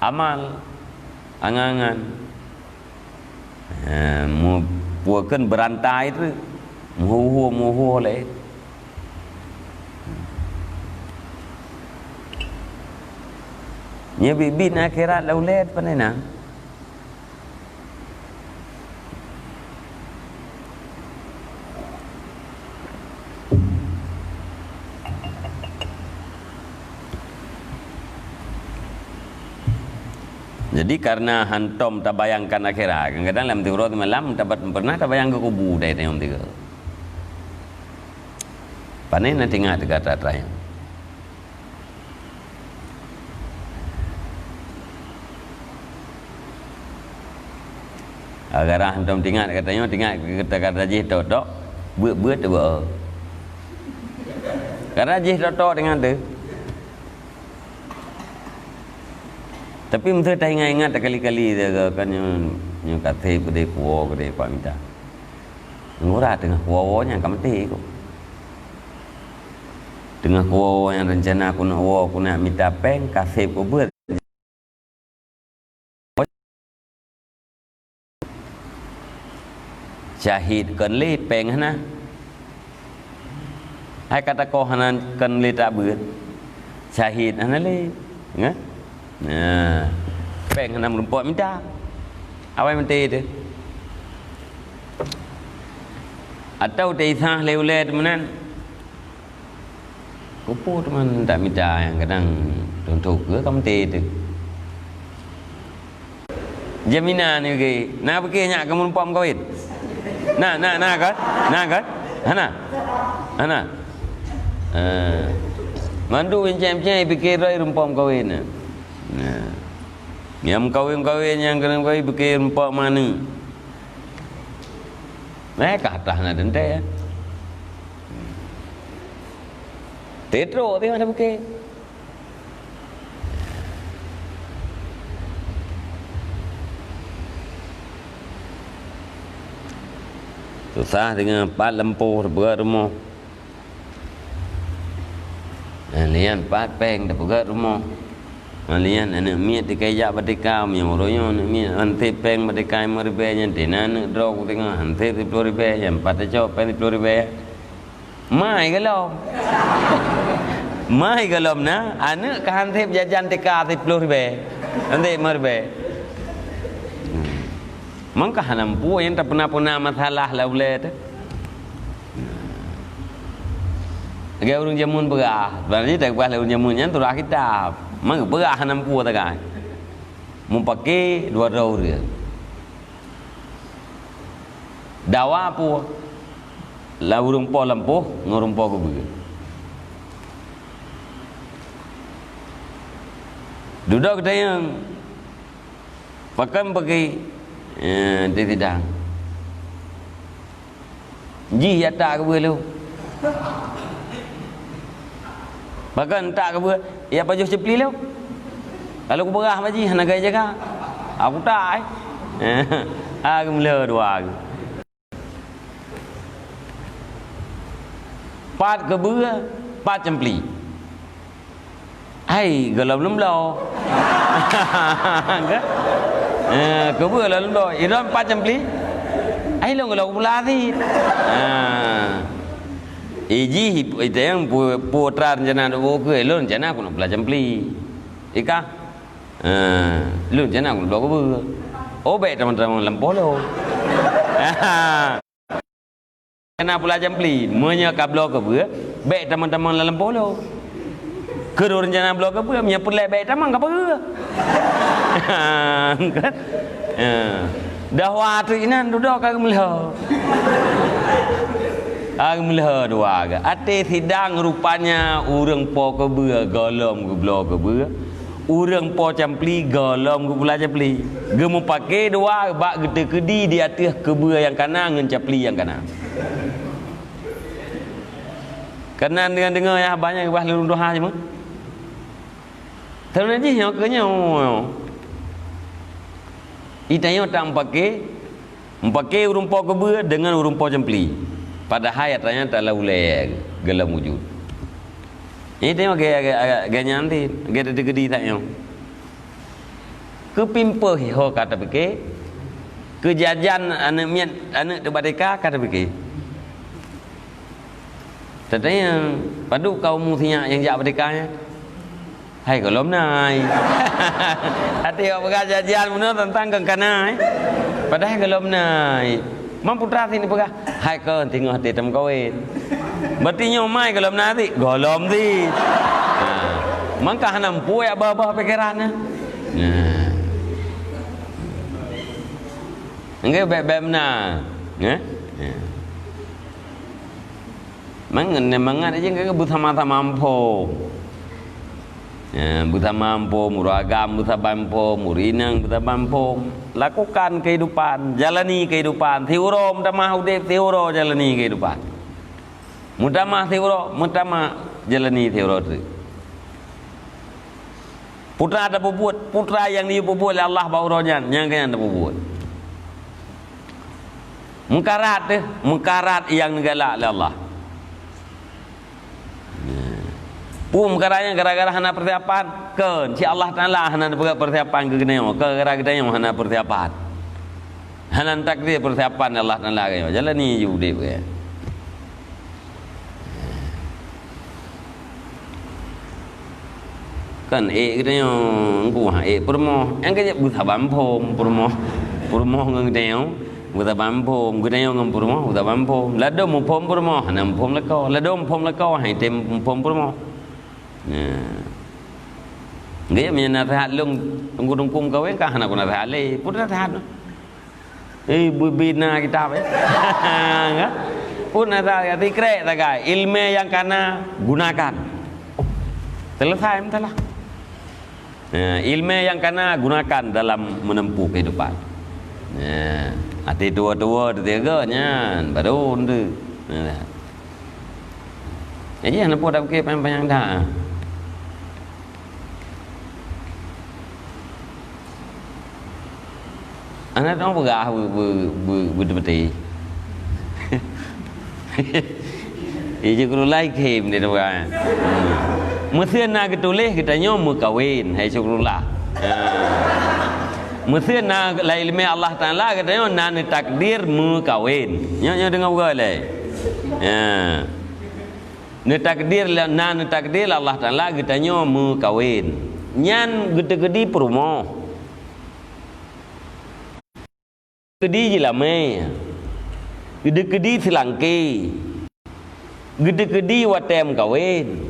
Amal, angan-angan, bukan berantai itu, muhu leh. Nya bibin akhirat laulet panena. Jadi karena hantom tak bayangkan akhirat, kadang-kadang dalam tidur malam dapat pernah tak bayang ke kubu dari yang tiga. Panen nanti ingat kata terakhir. Agar hantom tinggal katanya kata jih tok buat tu ber. Karena jih tok dengan tu. Tapi mesti tak ingat kali-kali dia kan yang kata pada kuah pada pak minta. Ngurah tengah kuah-kuahnya kan mati aku. Tengah kuah yang rencana aku nak minta peng kafe aku buat. Syahid kan le peng hana. Hai kata kau hana kan le tak buat. Syahid hana le. Ngah? Nah, peng hana merumpok minta. Apa yang menti itu? Atau teisah lewat teman. Kupu teman tak minta yang kadang tuntuk ke kamu menti itu. Jaminan ni ke? Nak pergi nyak kamu merumpok kawin. Nah kan? Nah kan? Hana. Mandu encem-encem fikir rai rumpam kawin. Nah. Yang kawin-kawin yang kena kawin fikir rumpam mana? Mereka atas nak dente ya. Tetro tu mana fikir? Susah dengan pak lempuh buat rumah. Lian pat peng dah pegat rumah. Lian anak miat dikaya batika yang royo anak miat ante peng batika merbe yang tenan drog tengah ante 10,000 yang pat cok pen 10,000. Mai galom. Mai galom na anak kan ante jajan tika 10,000. Ante merbe. Mangkah nampu yang tak pernah masalah lauled. Gaya urung jamun berah, berarti tak buat urung jamunnya tu lah kitab. Mang berah nampu tak kan? Mumpake 200 dia. Dawa pu, la urung po lampu, ngurung po kubu. Duduk kita yang pakai dia tidak. Ji ya tak ke lu. Bahkan tak ke ber, ya pajuh cepli lu. Kalau aku berah maji hana gaya jaga. Aku tak aku mula dua aku. Pat ke ber, pat cepli. Hai, gelap lum lo. Ke ber lalu lo. Iran pat cepli. Ai lo gelap pula sih. Iji itu yang putra rencana doa ke, lo rencana aku nak belajar beli, ika, lo rencana aku nak belajar oh baik teman-teman lempol lo, rencana belajar beli, menyakap belajar ke, baik teman-teman lempol lo, kedua rencana belajar ke, menyapulai baik teman apa ke, kan, dah waktu ini duduk kagak melihat. Melihat dua agak. Ate sidang rupanya urang po ke beur golom ke blo ke beur. Urang po campli golom ke pula campli. Gemu pakai dua bak gede kedi di atas ke beur yang kanan dengan campli yang kanan. Kanan dengan dengar ya banyak bah lurung doha cuma. Terus ni yang kenya. Itanya tak pakai urang po ke beur dengan urang po campli. Pada hayat ternyata laulai gelam wujud. Ini tengok gaya nyanti, gaya gede tak yang. Kepimpa ho kata fikir, kejajan anak miat anak tebadeka kata fikir. Tetapi padu kau musinya yang jak berdekanya. Hai kalau menai. Hati awak berjajan mana tentang kengkanai. Padahal kalau menai. Mampu terasi ni pegah. Hai ke tengok hati tem kawin. Berarti nyomai kalau nanti golom ti. Mangkah nampu ya bah pikirannya. Enggak beb na. Mangan aja enggak buta mata mampu. Buta mampu, muragam, buta mampu, murinang, buta mampu. Lakukan kehidupan, jalani kehidupan. Tiuro, mutamah udip, tiuro jalani kehidupan. Mutamah tiuro, mutamah jalani tiuro itu. Putra ada buat, putra yang dibuat oleh Allah bauronya, yang kena ada buat. Mengkarat yang galak oleh Allah. Karanya gara-gara hana persiapan ke si Allah Taala hana persiapan ke geneo ke gara-gara yang hana persiapan hana takdir persiapan Allah Taala ke jalan ni udip ke kan geneo ngku permo yang ke buta bampom permo ngeneo buta bampom geneo ngem permo buta bampom lado mumpom permo hana mumpom lako lado mumpom lako hai tem mumpom permo. Dia punya nasihat lung tunggu kau kan hana aku nasihat le pun nasihat bina kita pun nasihat tikrek tagai ilmu yang kana gunakan selesai entahlah ilmu yang kana gunakan dalam menempuh kehidupan hati tua-tua tiga-tiganya baru tu jadi hana pun dah fikir panjang-panjang dah. Anak orang berah berdebati. Ia je kalau like him dia tu kan. Mesin na ketulis katanya mukawin hai syukurullah. Mesin na la ilmi Allah Taala katanya na takdir mukawin. Nya dengar boleh. Ne takdir Allah Taala katanya mukawin. Nyan gede-gede perumoh. Gede jilame. Gede-gede selangki. Gede-gede watem kawin.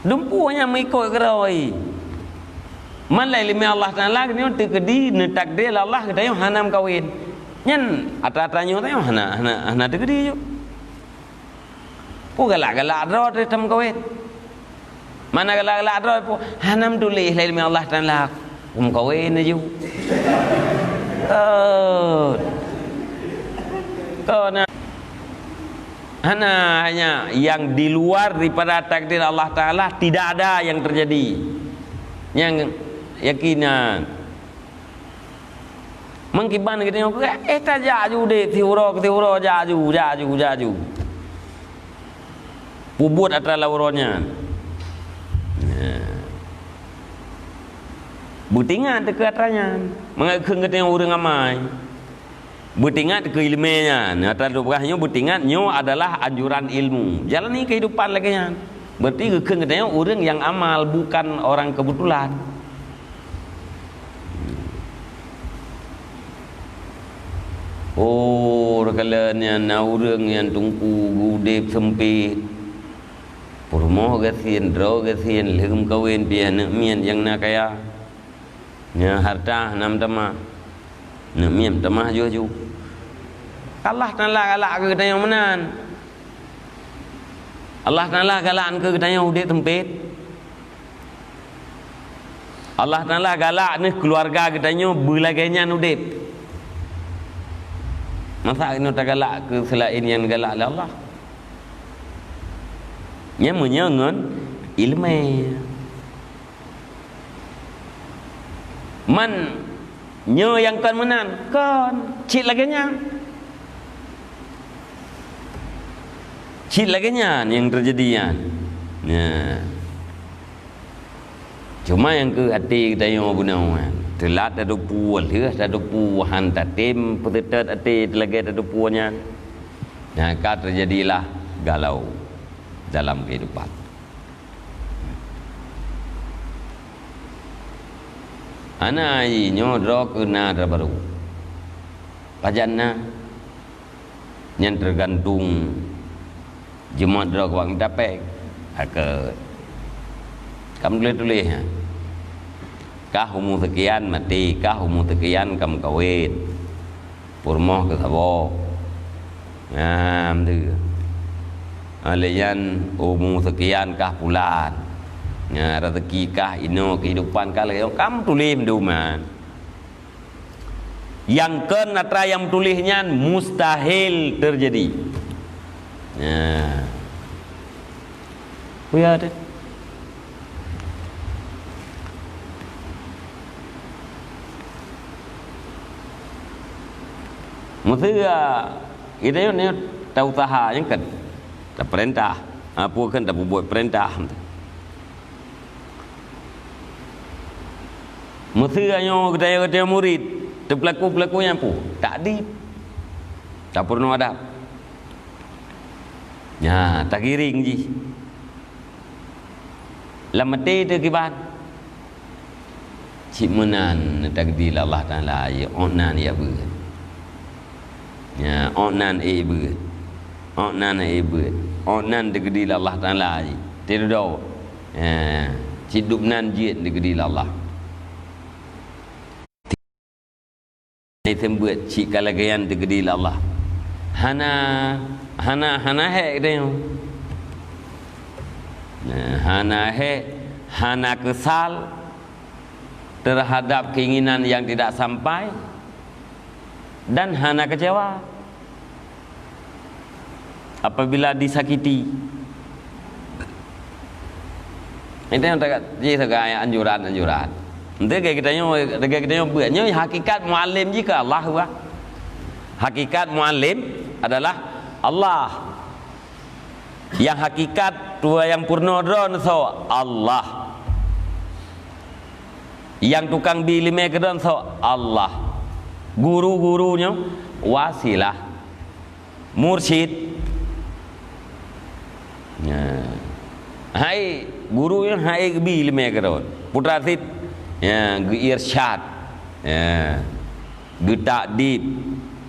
Dumpunya mengikut keroi. Man la ilmi Allah Taala ni tegedi ne takdir Allah katanya hanam kawin. Nyen ata-atanya tanya hana tegedi jo. Ku galak-galak ro tem kawin. Mana galak-galak ro pu hanam tulis la ilmi Allah Taala kawin je. Hanya yang di luar daripada takdir Allah Ta'ala tidak ada yang terjadi. Yang yakinan mengkiban kita tak jaju deh tiuro jaju bubut atas lauronya butingan teka atasnya mengakhung kita orang ramai. Butingat ke ilmunya, atas rupanya butingatnya adalah anjuran ilmu. Jalani kehidupan lagi nya. Berarti katanya orang yang amal bukan orang kebetulan. Oh, rekalanya na orang yang tungku gudep sempit. Purmo gasien, dro gasien, legum kawin dia nak mian yang nak kaya. Nya harta nam tamah. Nak mian tamah ju. Allah Ta'ala galak ke katanya menan. Allah Ta'ala galak ke katanya udek tempit. Allah Ta'ala galak ni keluarga katanya berlagainya udek. Masa ini tak galak ke selain yang galak oleh Allah. Nya menyengon ilmu. Man nyo yang kan menan kan cik lagainya. Cik lagi yang terjadi cuma yang ke hati kita yang benar telat ada puan ada puan tak tem petetet hati lagi ada puannya maka terjadilah galau dalam kehidupan. Ana nyo dro kena baru pajanna yang tergantung Jumat dro wang dapat ke kamu boleh tulis kah umur sekian mati kah umur sekian kamu kawin purmoh ke sabo tu alian umur sekian kah bulan rezeki kah ino kehidupan kah kamu tulis duman yang kenatra yang tulisnya mustahil terjadi. Ya deh. Mesti kita ni tahu usaha yang kan, tak perintah, apa kan tak buat perintah. Mesti yang kita murid, terpelaku yang pun tak di, tak pernah ada. Ya, tak kiring ji. Lamati tu kibat. Cik menan takdir Allah Taala ya onan ya ber. Ya, onan ber. Onan ber. Onan takdir Allah Taala ji. Tidak do. Ya, hidup nan jid takdir Allah. Ini tembuat cik kalagayan takdir Allah. Hana hek dia. Hana kesal terhadap keinginan yang tidak sampai dan hana kecewa apabila disakiti. Itu yang tak jadi anjuran. Nanti kita buatnya hakikat muallim jika Allah huwa. Hakikat muallim adalah Allah. Yang hakikat tua yang purna don so Allah. Yang tukang bilime ke don so Allah. Guru-gurunya wasilah, mursyid. Hai guru yang hai bilime ke don. Putra sid ya irsyad. Ya. Getakdib.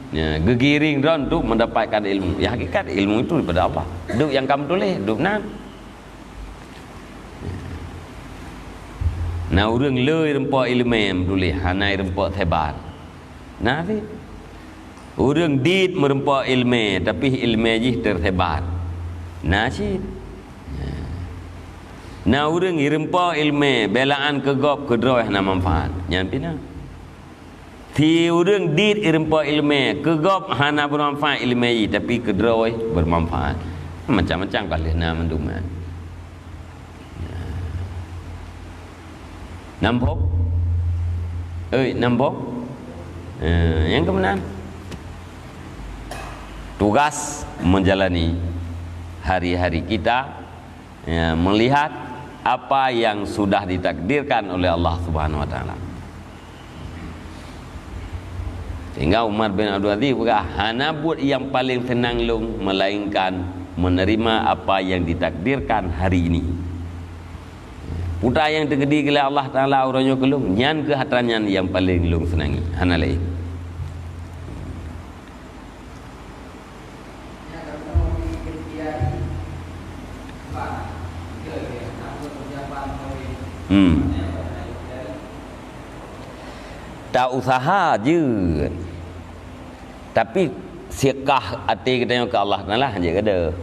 Ya, gegiring don untuk mendapatkan ilmu. Ya hakikat ilmu itu daripada Allah. Duk yang kamu tulis, duk nan. Nah orang lơi rempak ilmu tulis, hanai rempak hebat. Nah sih. Orang dit merempak ilmu, tapi ilmu je terhebat. Nah sih. Nah orang rempak ilmu, belaan kegop kedroh na manfaat. Yang pina. Ti orang dit rempak ilmu, kegop hana bermanfaat ilmu, tapi kedroh bermanfaat. Macam-macam kali na menduman. Nampak? Nampak? Yang kemudian tugas menjalani hari-hari kita, melihat apa yang sudah ditakdirkan oleh Allah Subhanahu wa taala. Sehingga Umar bin Abdul Aziz berkata, hana buat yang paling senang long melainkan menerima apa yang ditakdirkan hari ini. Putra yang tergedi oleh Allah Taala orangnya kelung, nyan ke hatanyan yang paling long senangi. Hana lain. Tak usaha je. Tapi siakah hati kita ke Allah Taala hanya kada.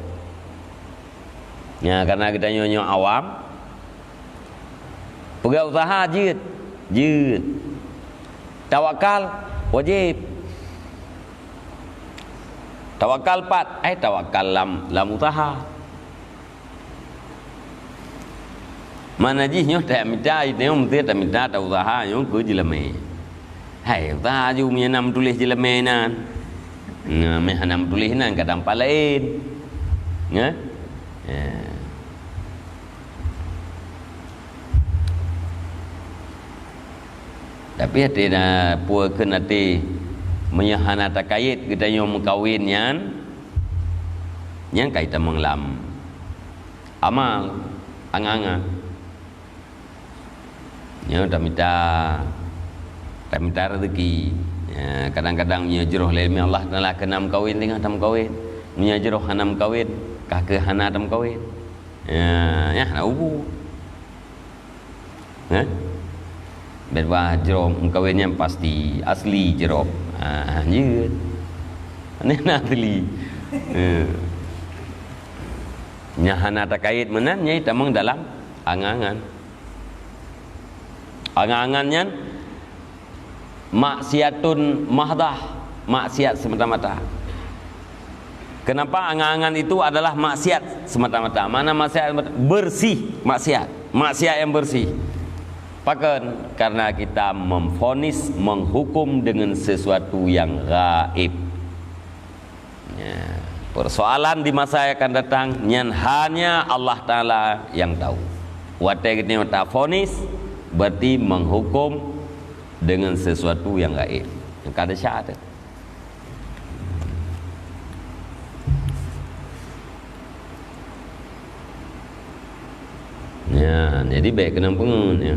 Ya karena kita nyonya awam. Pegang usaha je. Tawakal wajib. Tawakal pat, tawakal lam usaha. Mana ji nyo tak minta itu mesti tak minta tak usaha nyo ke jeleme. Hai usaha ju punya nam tulis jeleme nan. Meh nam tulis nan kadang palain. Ya. Tapi hati dah puas kena hati menyahana takayit kita yang mengkawin yang kaitan menglam amal angangan yang tak minta rezeki. Ya, kadang-kadang menyejeroh lelmi Allah Taala kena mengkawin tengah tam kawin menyejeroh hana mengkawin kakek hana tam kawin ya nak ubu berwah jerok mengkawinnya pasti asli jerok je ini asli nyahana terkait menanya tamang dalam angangannya maksiatun mahdah, maksiat semata-mata. Kenapa angan-angan itu adalah maksiat semata-mata? Mana maksiat bersih, maksiat yang bersih. Pakan karena kita memvonis, menghukum dengan sesuatu yang gaib. Ya, persoalan di masa yang akan datang yang hanya Allah Taala yang tahu. Watai kita tak vonis berarti menghukum dengan sesuatu yang gaib. Yang kada syahadat. Ya, jadi baik kena pengun ya.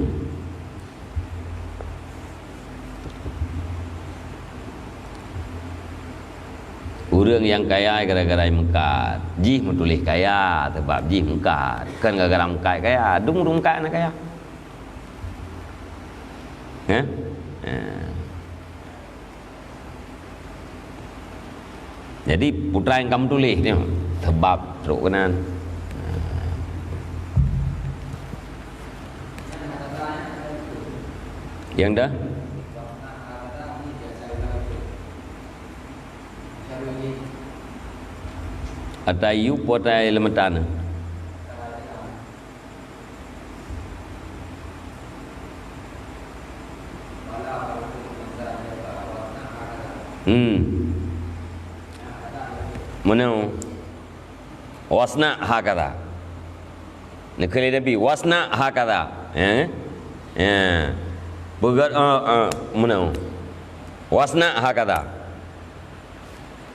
Orang yang kaya gara-gara mengkat, jih menulis kaya sebab jih mengkat. Kan gara-gara mengkat kaya, dung mengkat nak kaya. Ya? Jadi putra yang kamu tulis ni sebab teruk kenan. Yang dah Atayu potai lemetana. Mana? wasna hakadha. Nak kali Nabi wasna hakadha. Begat mana? Wasna hakadha.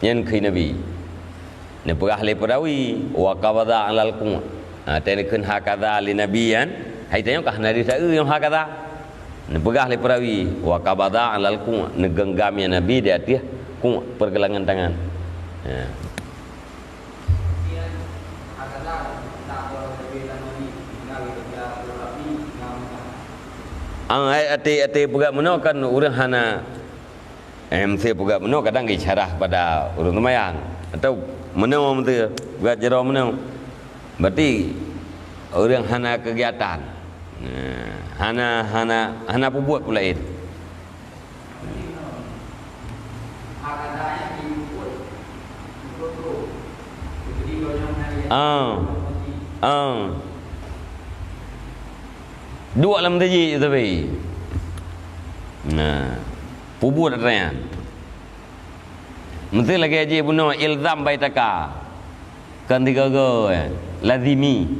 Yang kali Nabi. Ni perah le perawi wa qabada alal qum. Tenekun hakadha li nabiyan. Hai tanya kah nari saya yang hakadha. Ni perah le perawi wa qabada alal qum. Negenggamnya Nabi di atas qum pergelangan tangan. Ati pegak meno kan urang hana MC pegak meno kadang isyarah pada urang temayang atau meno tu pegak jero meno berarti urang hana kegiatan hana buat pula itu dua dalam taji tapi pubut adanya mesti lagi aja bunuh ilzam baitaka kan tiga lazimi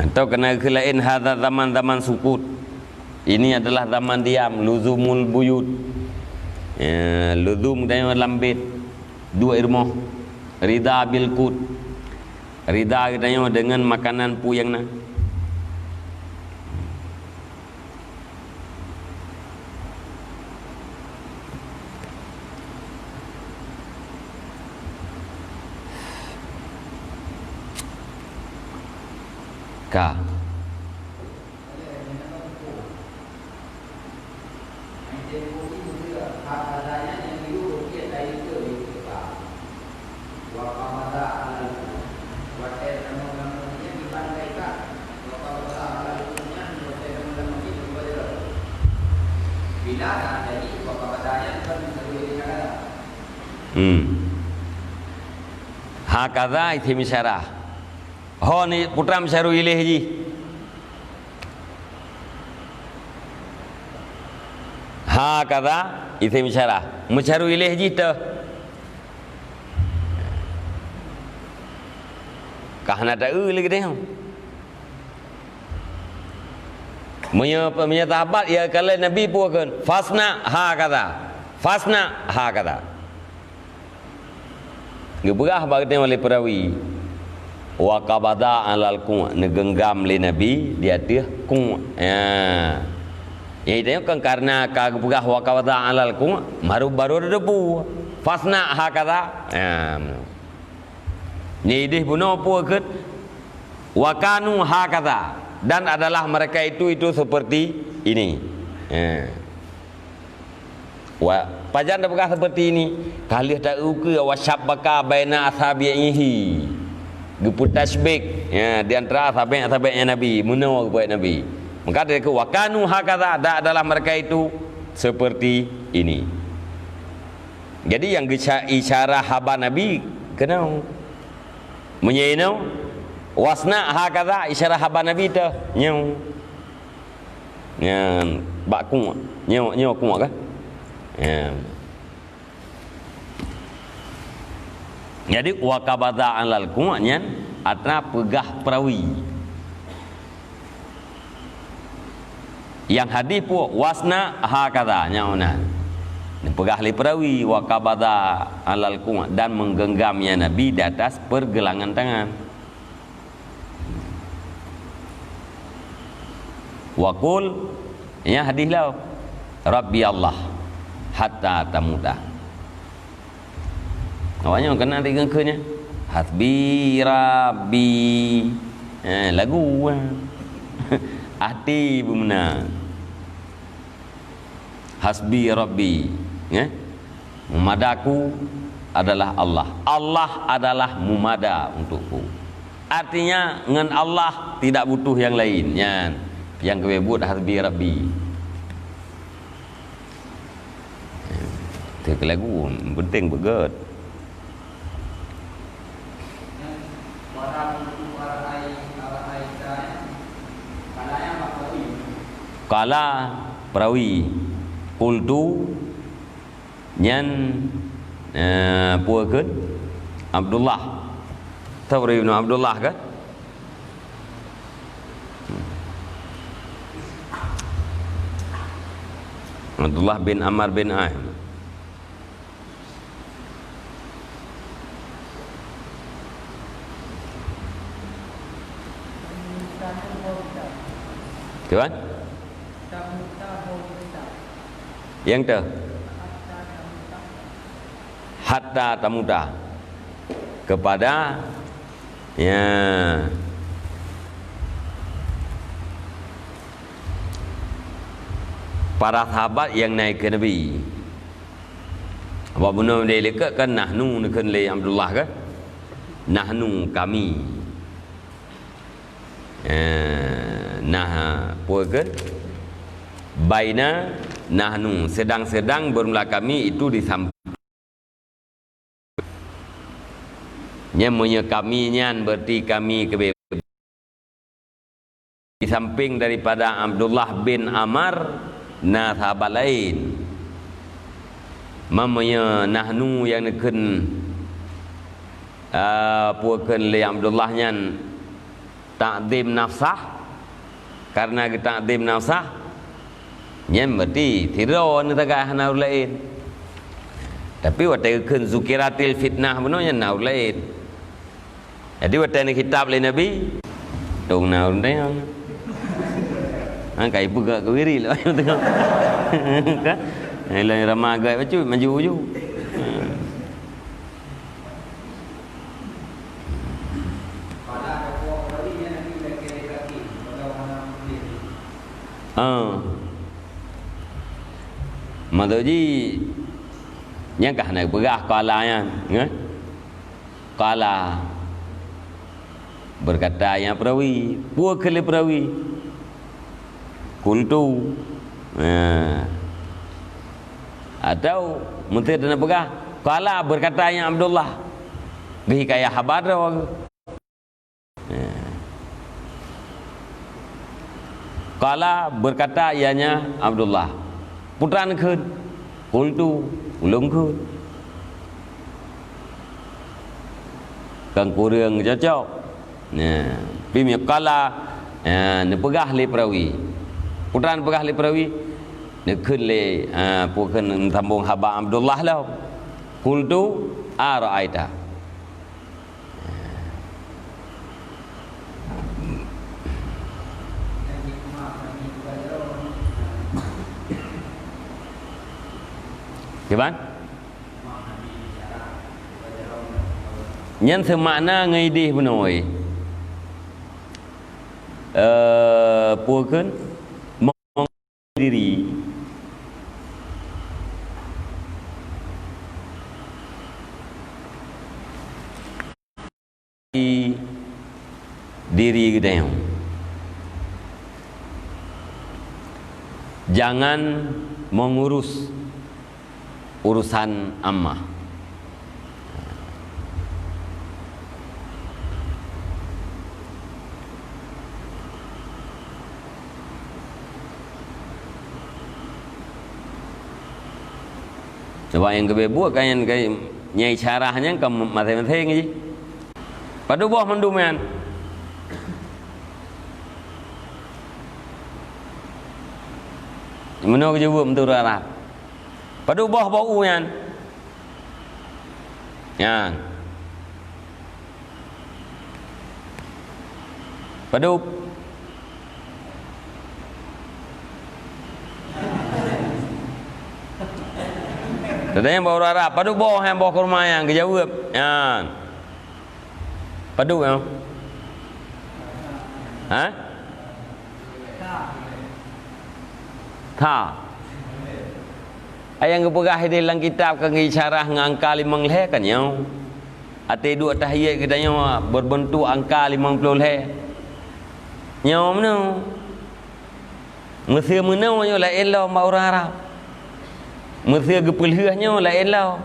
atau kena kelain hadza zaman sukut ini adalah zaman diam luzumul buyut luzum dan lambit dua irmoh rida bil kut rida katanya dengan makanan puyang na ka hakadha itu misyarah. Ho ni putra misyaru ilih ji. Hakadha itu misyarah. Misyaru ilih ji tu. Kahna tak lagi dia. Menyatabat ya kalau Nabi puakan fasna hakadha. Fasna hakadha. Geberah bagusnya oleh perawi wa qabada alal qum negenggam le Nabi dia dia qum itu kan karena geberah wa qabada alal qum baru debu fasna hakadha ni dih buno puaket wa kanu hakadha dan adalah mereka itu seperti ini pajan dah berkata seperti ini kali tak uke wasyabaka baina asabihi geput tasbik di antara asabnya Nabi menawar kepada Nabi maka dia ke wakanu hakadha adalah mereka itu seperti ini. Jadi yang isyarah haba Nabi kena menyenau wasna hakadha isyarah haba Nabi tu nyau bakung nyau kung kan. Jadi wakabada alal kuatnya atna pegah perawi yang hadis pu wasna hakadha nyauna pegah li perawi wakabada alal kuat dan menggenggamnya Nabi di atas pergelangan tangan wakul ya hadis lau Rabbi Allah hatta tamuta. Awaknya kena digengkenya. Hasbi Rabbi. Lagu. Hati benar. Hasbi Rabbi. Mumadaku adalah Allah. Allah adalah mumada untukku. Artinya dengan Allah tidak butuh yang lain. Yang kebebut hasbi Rabbi. Itu lagu penting begat. Kala perawi kultu nyan puakeun Abdullah. Tahu Ibnu Abdullah kan? Abdullah bin Amr bin Aim. Tuan? Yang tu hatta tamuta, kepada ya para sahabat yang naik ke Nabi. Apa benda dia lekat kan nahnu nak le Abdullah kan? Nahnu kami. Nah puakan baina nahnu, sedang-sedang bermula kami itu di samping nyamanya kami nyan berarti kami ke di samping daripada Abdullah bin Amr na sahabat lain. Mamanya nahnu yang neken puakan le Abdullah nyan takdim nafsah, karena takdim nafsah nyam berarti tiron tagah naur lain. Tapi waktu ken zukiratil fitnah benarnya naur lain. Jadi waktu ni kitab le Nabi dong naur tengok. Kai buka ke wiri lah tengok. Kan? Lai ramai gai bacu maju ju. Maksudnya yang kah nak berah kala yang kala berkata yang perawi puak kali perawi kuntu atau menteri dan berah kala berkata yang Abdullah gih kaya habar dah kala berkata ianya Abdullah putran khun kuntu ulung khun kang kurang cocok nah pimi kala ne pegah le perawi putran pegah le perawi ne khun le pukun sambung haba Abdullah lah kuntu araaita Gimana? Yang semakna ngaidih benoi. Puakan mong diri. Diri kita. Jangan mengurus urusan ammah. Sebab yang kebebuat kan yang nyai carahnya ke masing-masing je. Pada buah mendumian. Mana kerja buat menurut arah. Pada bawah bau yan. Yan. Pada Tadi yang bau rara, pada bawah yang bawah kurma yang kejawab. Yan. Pada yang. Ha? Tha. Ayang kepegah dalam kitab kan isyarah angka 5 leh kan nyau. Ate dua tahiyat kita nyau berbentuk angka 50 leh. Nyau mana? Mesir mana nyau la elau mak orang Arab. Mesir gepelhah nyau la elau.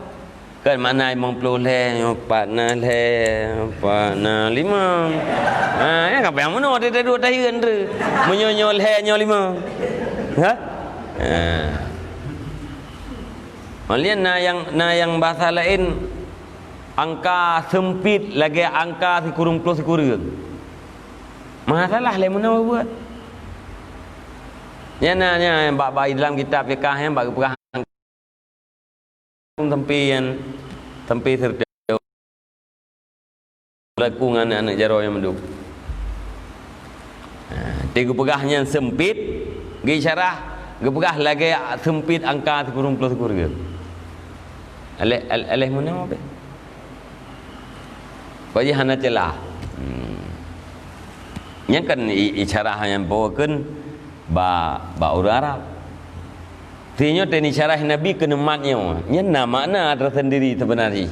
Kan mana 50 leh nyau 4 leh 4 5. Ya apa yang mana ada dua tahiyat tu. Menyonyol leh nyau 5. Ha? Malian na yang bahasa lain angka sempit lagi angka si kurung plus si kurung. Masalah le mana buat. Ya nanya bab dalam kitab fiqh yang bab perang tempian tempi serta berlaku anak-anak jaro yang menduk. Tiga pegahnya sempit, gi syarah, gepegah lagi sempit angka si kurung plus si kurung. Alih mana apa? Bagi hana celah. Nya kan isyarah yang bawakan ba orang Arab. Tinya ten isyarah Nabi kena matnya. Nya makna tersendiri sebenarnya.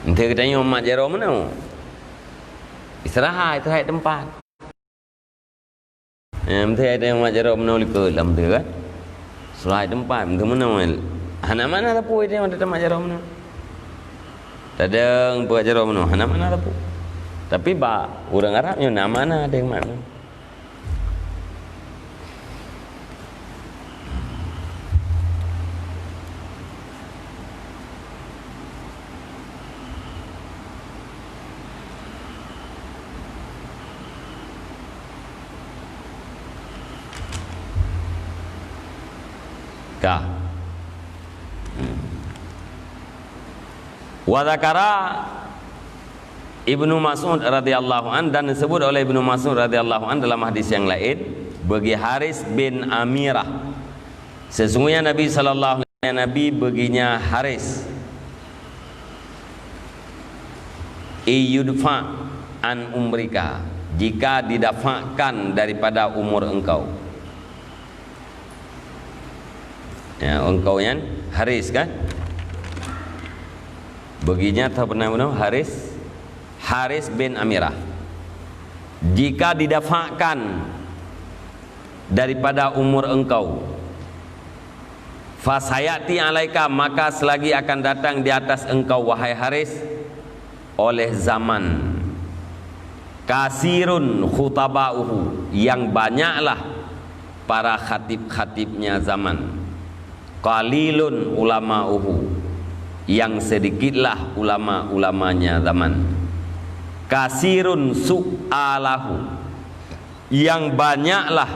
Entah katanya mat jaro mana? Istirahat tempat. Entah ada yang mat jaro mana ke dalam tu kan? Istirahat tempat, entah mana? Hana mana tapu itu yang ada mat jaro mana? Tadang buat jaro mana? Hana mana tapu? Tapi orang Arabnya nama mana ada yang mana? Kah? Wa dzakara Ibnu Mas'ud radhiyallahu an, dan disebut oleh Ibnu Mas'ud radhiyallahu an dalam hadis yang lain bagi Haris bin Amirah. Sesungguhnya Nabi sallallahu alaihi wasallam Nabi baginya Haris iyudfa an umrika, jika didafakkan daripada umur engkau. Ya, engkau yang Haris kan? Baginya tak pernah Haris bin Amirah, jika didafakkan daripada umur engkau, fasayati alaika, maka selagi akan datang di atas engkau wahai Haris oleh zaman kasirun khutabauhu, yang banyaklah para khatib-khatibnya zaman, qalilun ulamauhu, yang sedikitlah ulama-ulamanya zaman, kasirun su'alahu, yang banyaklah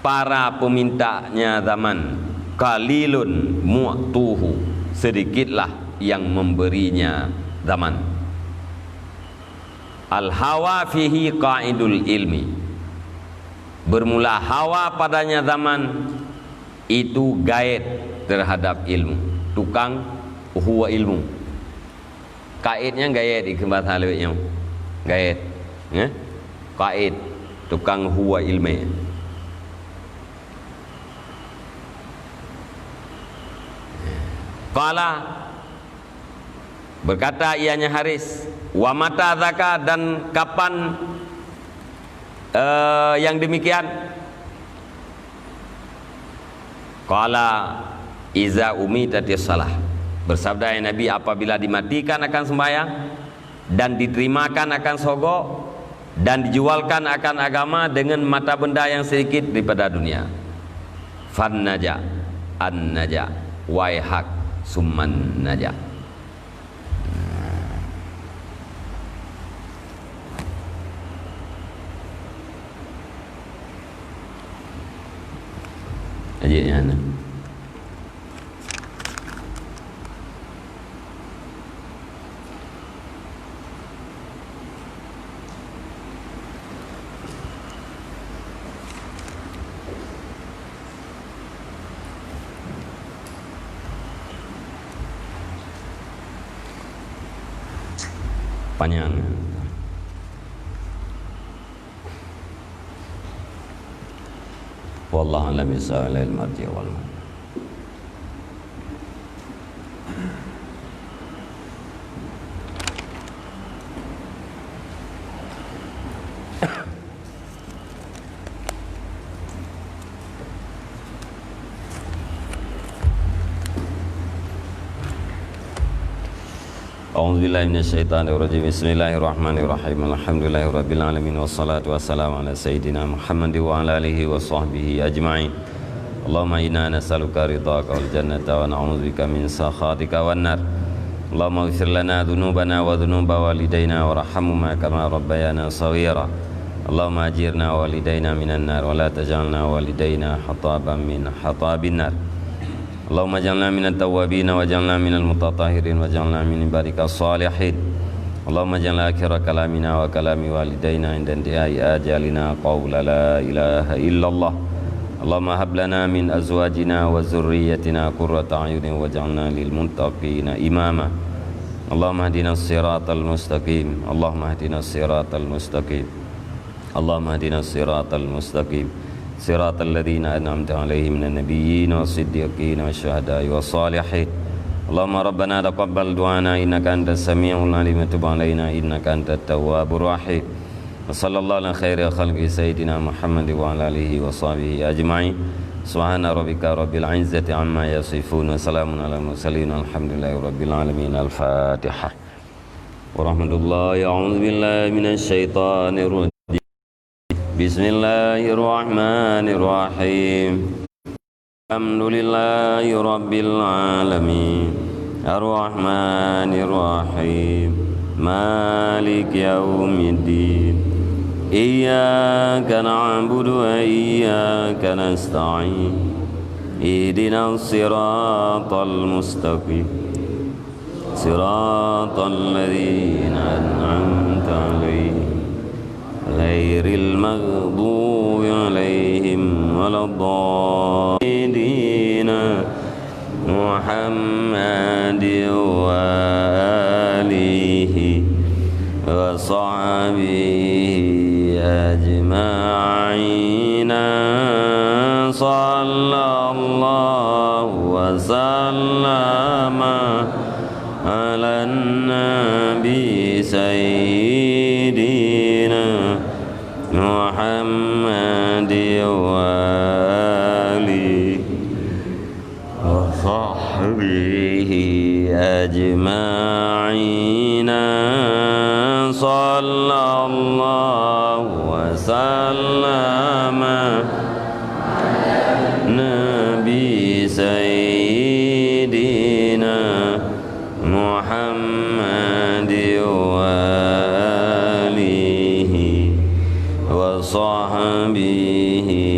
para pemintanya zaman, qalilun mu'tuhu, sedikitlah yang memberinya zaman. Al-hawa fihi qaidul ilmi, bermula hawa padanya zaman itu gaid terhadap ilmu, tukang huwa ilmu. Kaidnya gaid di bahasa Arabnya. Gaid, ya? Kaid, tukang huwa ilmi. Qala, berkata ianya Haris, wa mata zaka, dan kapan yang demikian? Qala iza umitatis salah. Bersabda Nabi, apabila dimatikan akan sembahyang dan diterima akan sogok dan dijualkan akan agama dengan mata benda yang sedikit daripada dunia. Fan naja an naja waihak summan naja. Ajiknya ana. Panjang. Wallahu a'lam bishawab. Al-marji wal marji. A'udzubillahi minasyaitonirrajim. Bismillahirrahmanirrahim. Alhamdulillahirabbil alamin wassalatu wassalamu ala sayidina Muhammad wa ala alihi wa sahbihi ajma'in. Allahumma inna nas'aluka ridhaka wal jannata wa na'udzubika min sakhatika wan nar. Allahumma ighfir lana dhunubana wa dhunuba walidayna warhamhuma kama rabbayana shaghira. Allahumma ajirna walidayna minan nar wa la taj'alna walidayna hataban min hatabin nar. Allahumma ij'alna minat tawwabin waj'alna minal mutatahhirin waj'alna min ibadika shalihin. Allahumma ij'al akhira kalamina wa kalami walidayna inda intihai ajalina qawla la ilaha illallah. Allahumma hab lana min azwajina wa zurriyyatina qurrata a'yunin waj'alna lil muttaqina imama. Allahumma hdina as-siratal mustaqim. Allahumma hdina as-siratal mustaqim. Allahumma hdina as-siratal mustaqim. Siratal ladzina an'amta 'alaihim minan nabiyyin was-siddiqin wasyuhada'i was-shalihin. Allahumma rabbana taqabbal du'ana innaka antas sami'ul 'alim wa tub 'alaina innaka antat tawwabur rahim. Wa sallallahu ala khairi khalqi sayyidina Muhammad wa ala alihi wa sahbihi ajma'in. Subhana rabbika rabbil izzati amma yasifun wa salamun alal mursalin alhamdulillahi rabbil alamin. Al-Fatihah. Wa rahmatullahi a'udzu billahi minasy syaithanir rajim. Bismillahirrahmanirrahim. Alhamdulillahi rabbil alamin. Ar-Rahmanir-Rahim. Maliki yaumiddin. Iyyaka na'budu wa iyyaka nasta'in. Ihdinas siratal mustaqim. Siratal ladzina an'amta 'alaihim ghairil maghdubi 'alaihim waladdallin. Muhammadin wa alihi wa sahbihi ajma'in. Sallallahu wa sallama ala nabi sayyidina Muhammadin wa alihi wa sahbihi ajma'in. Sallallahu wa sallama nabi sayyidina Muhammadin wa alihi wa sahbihi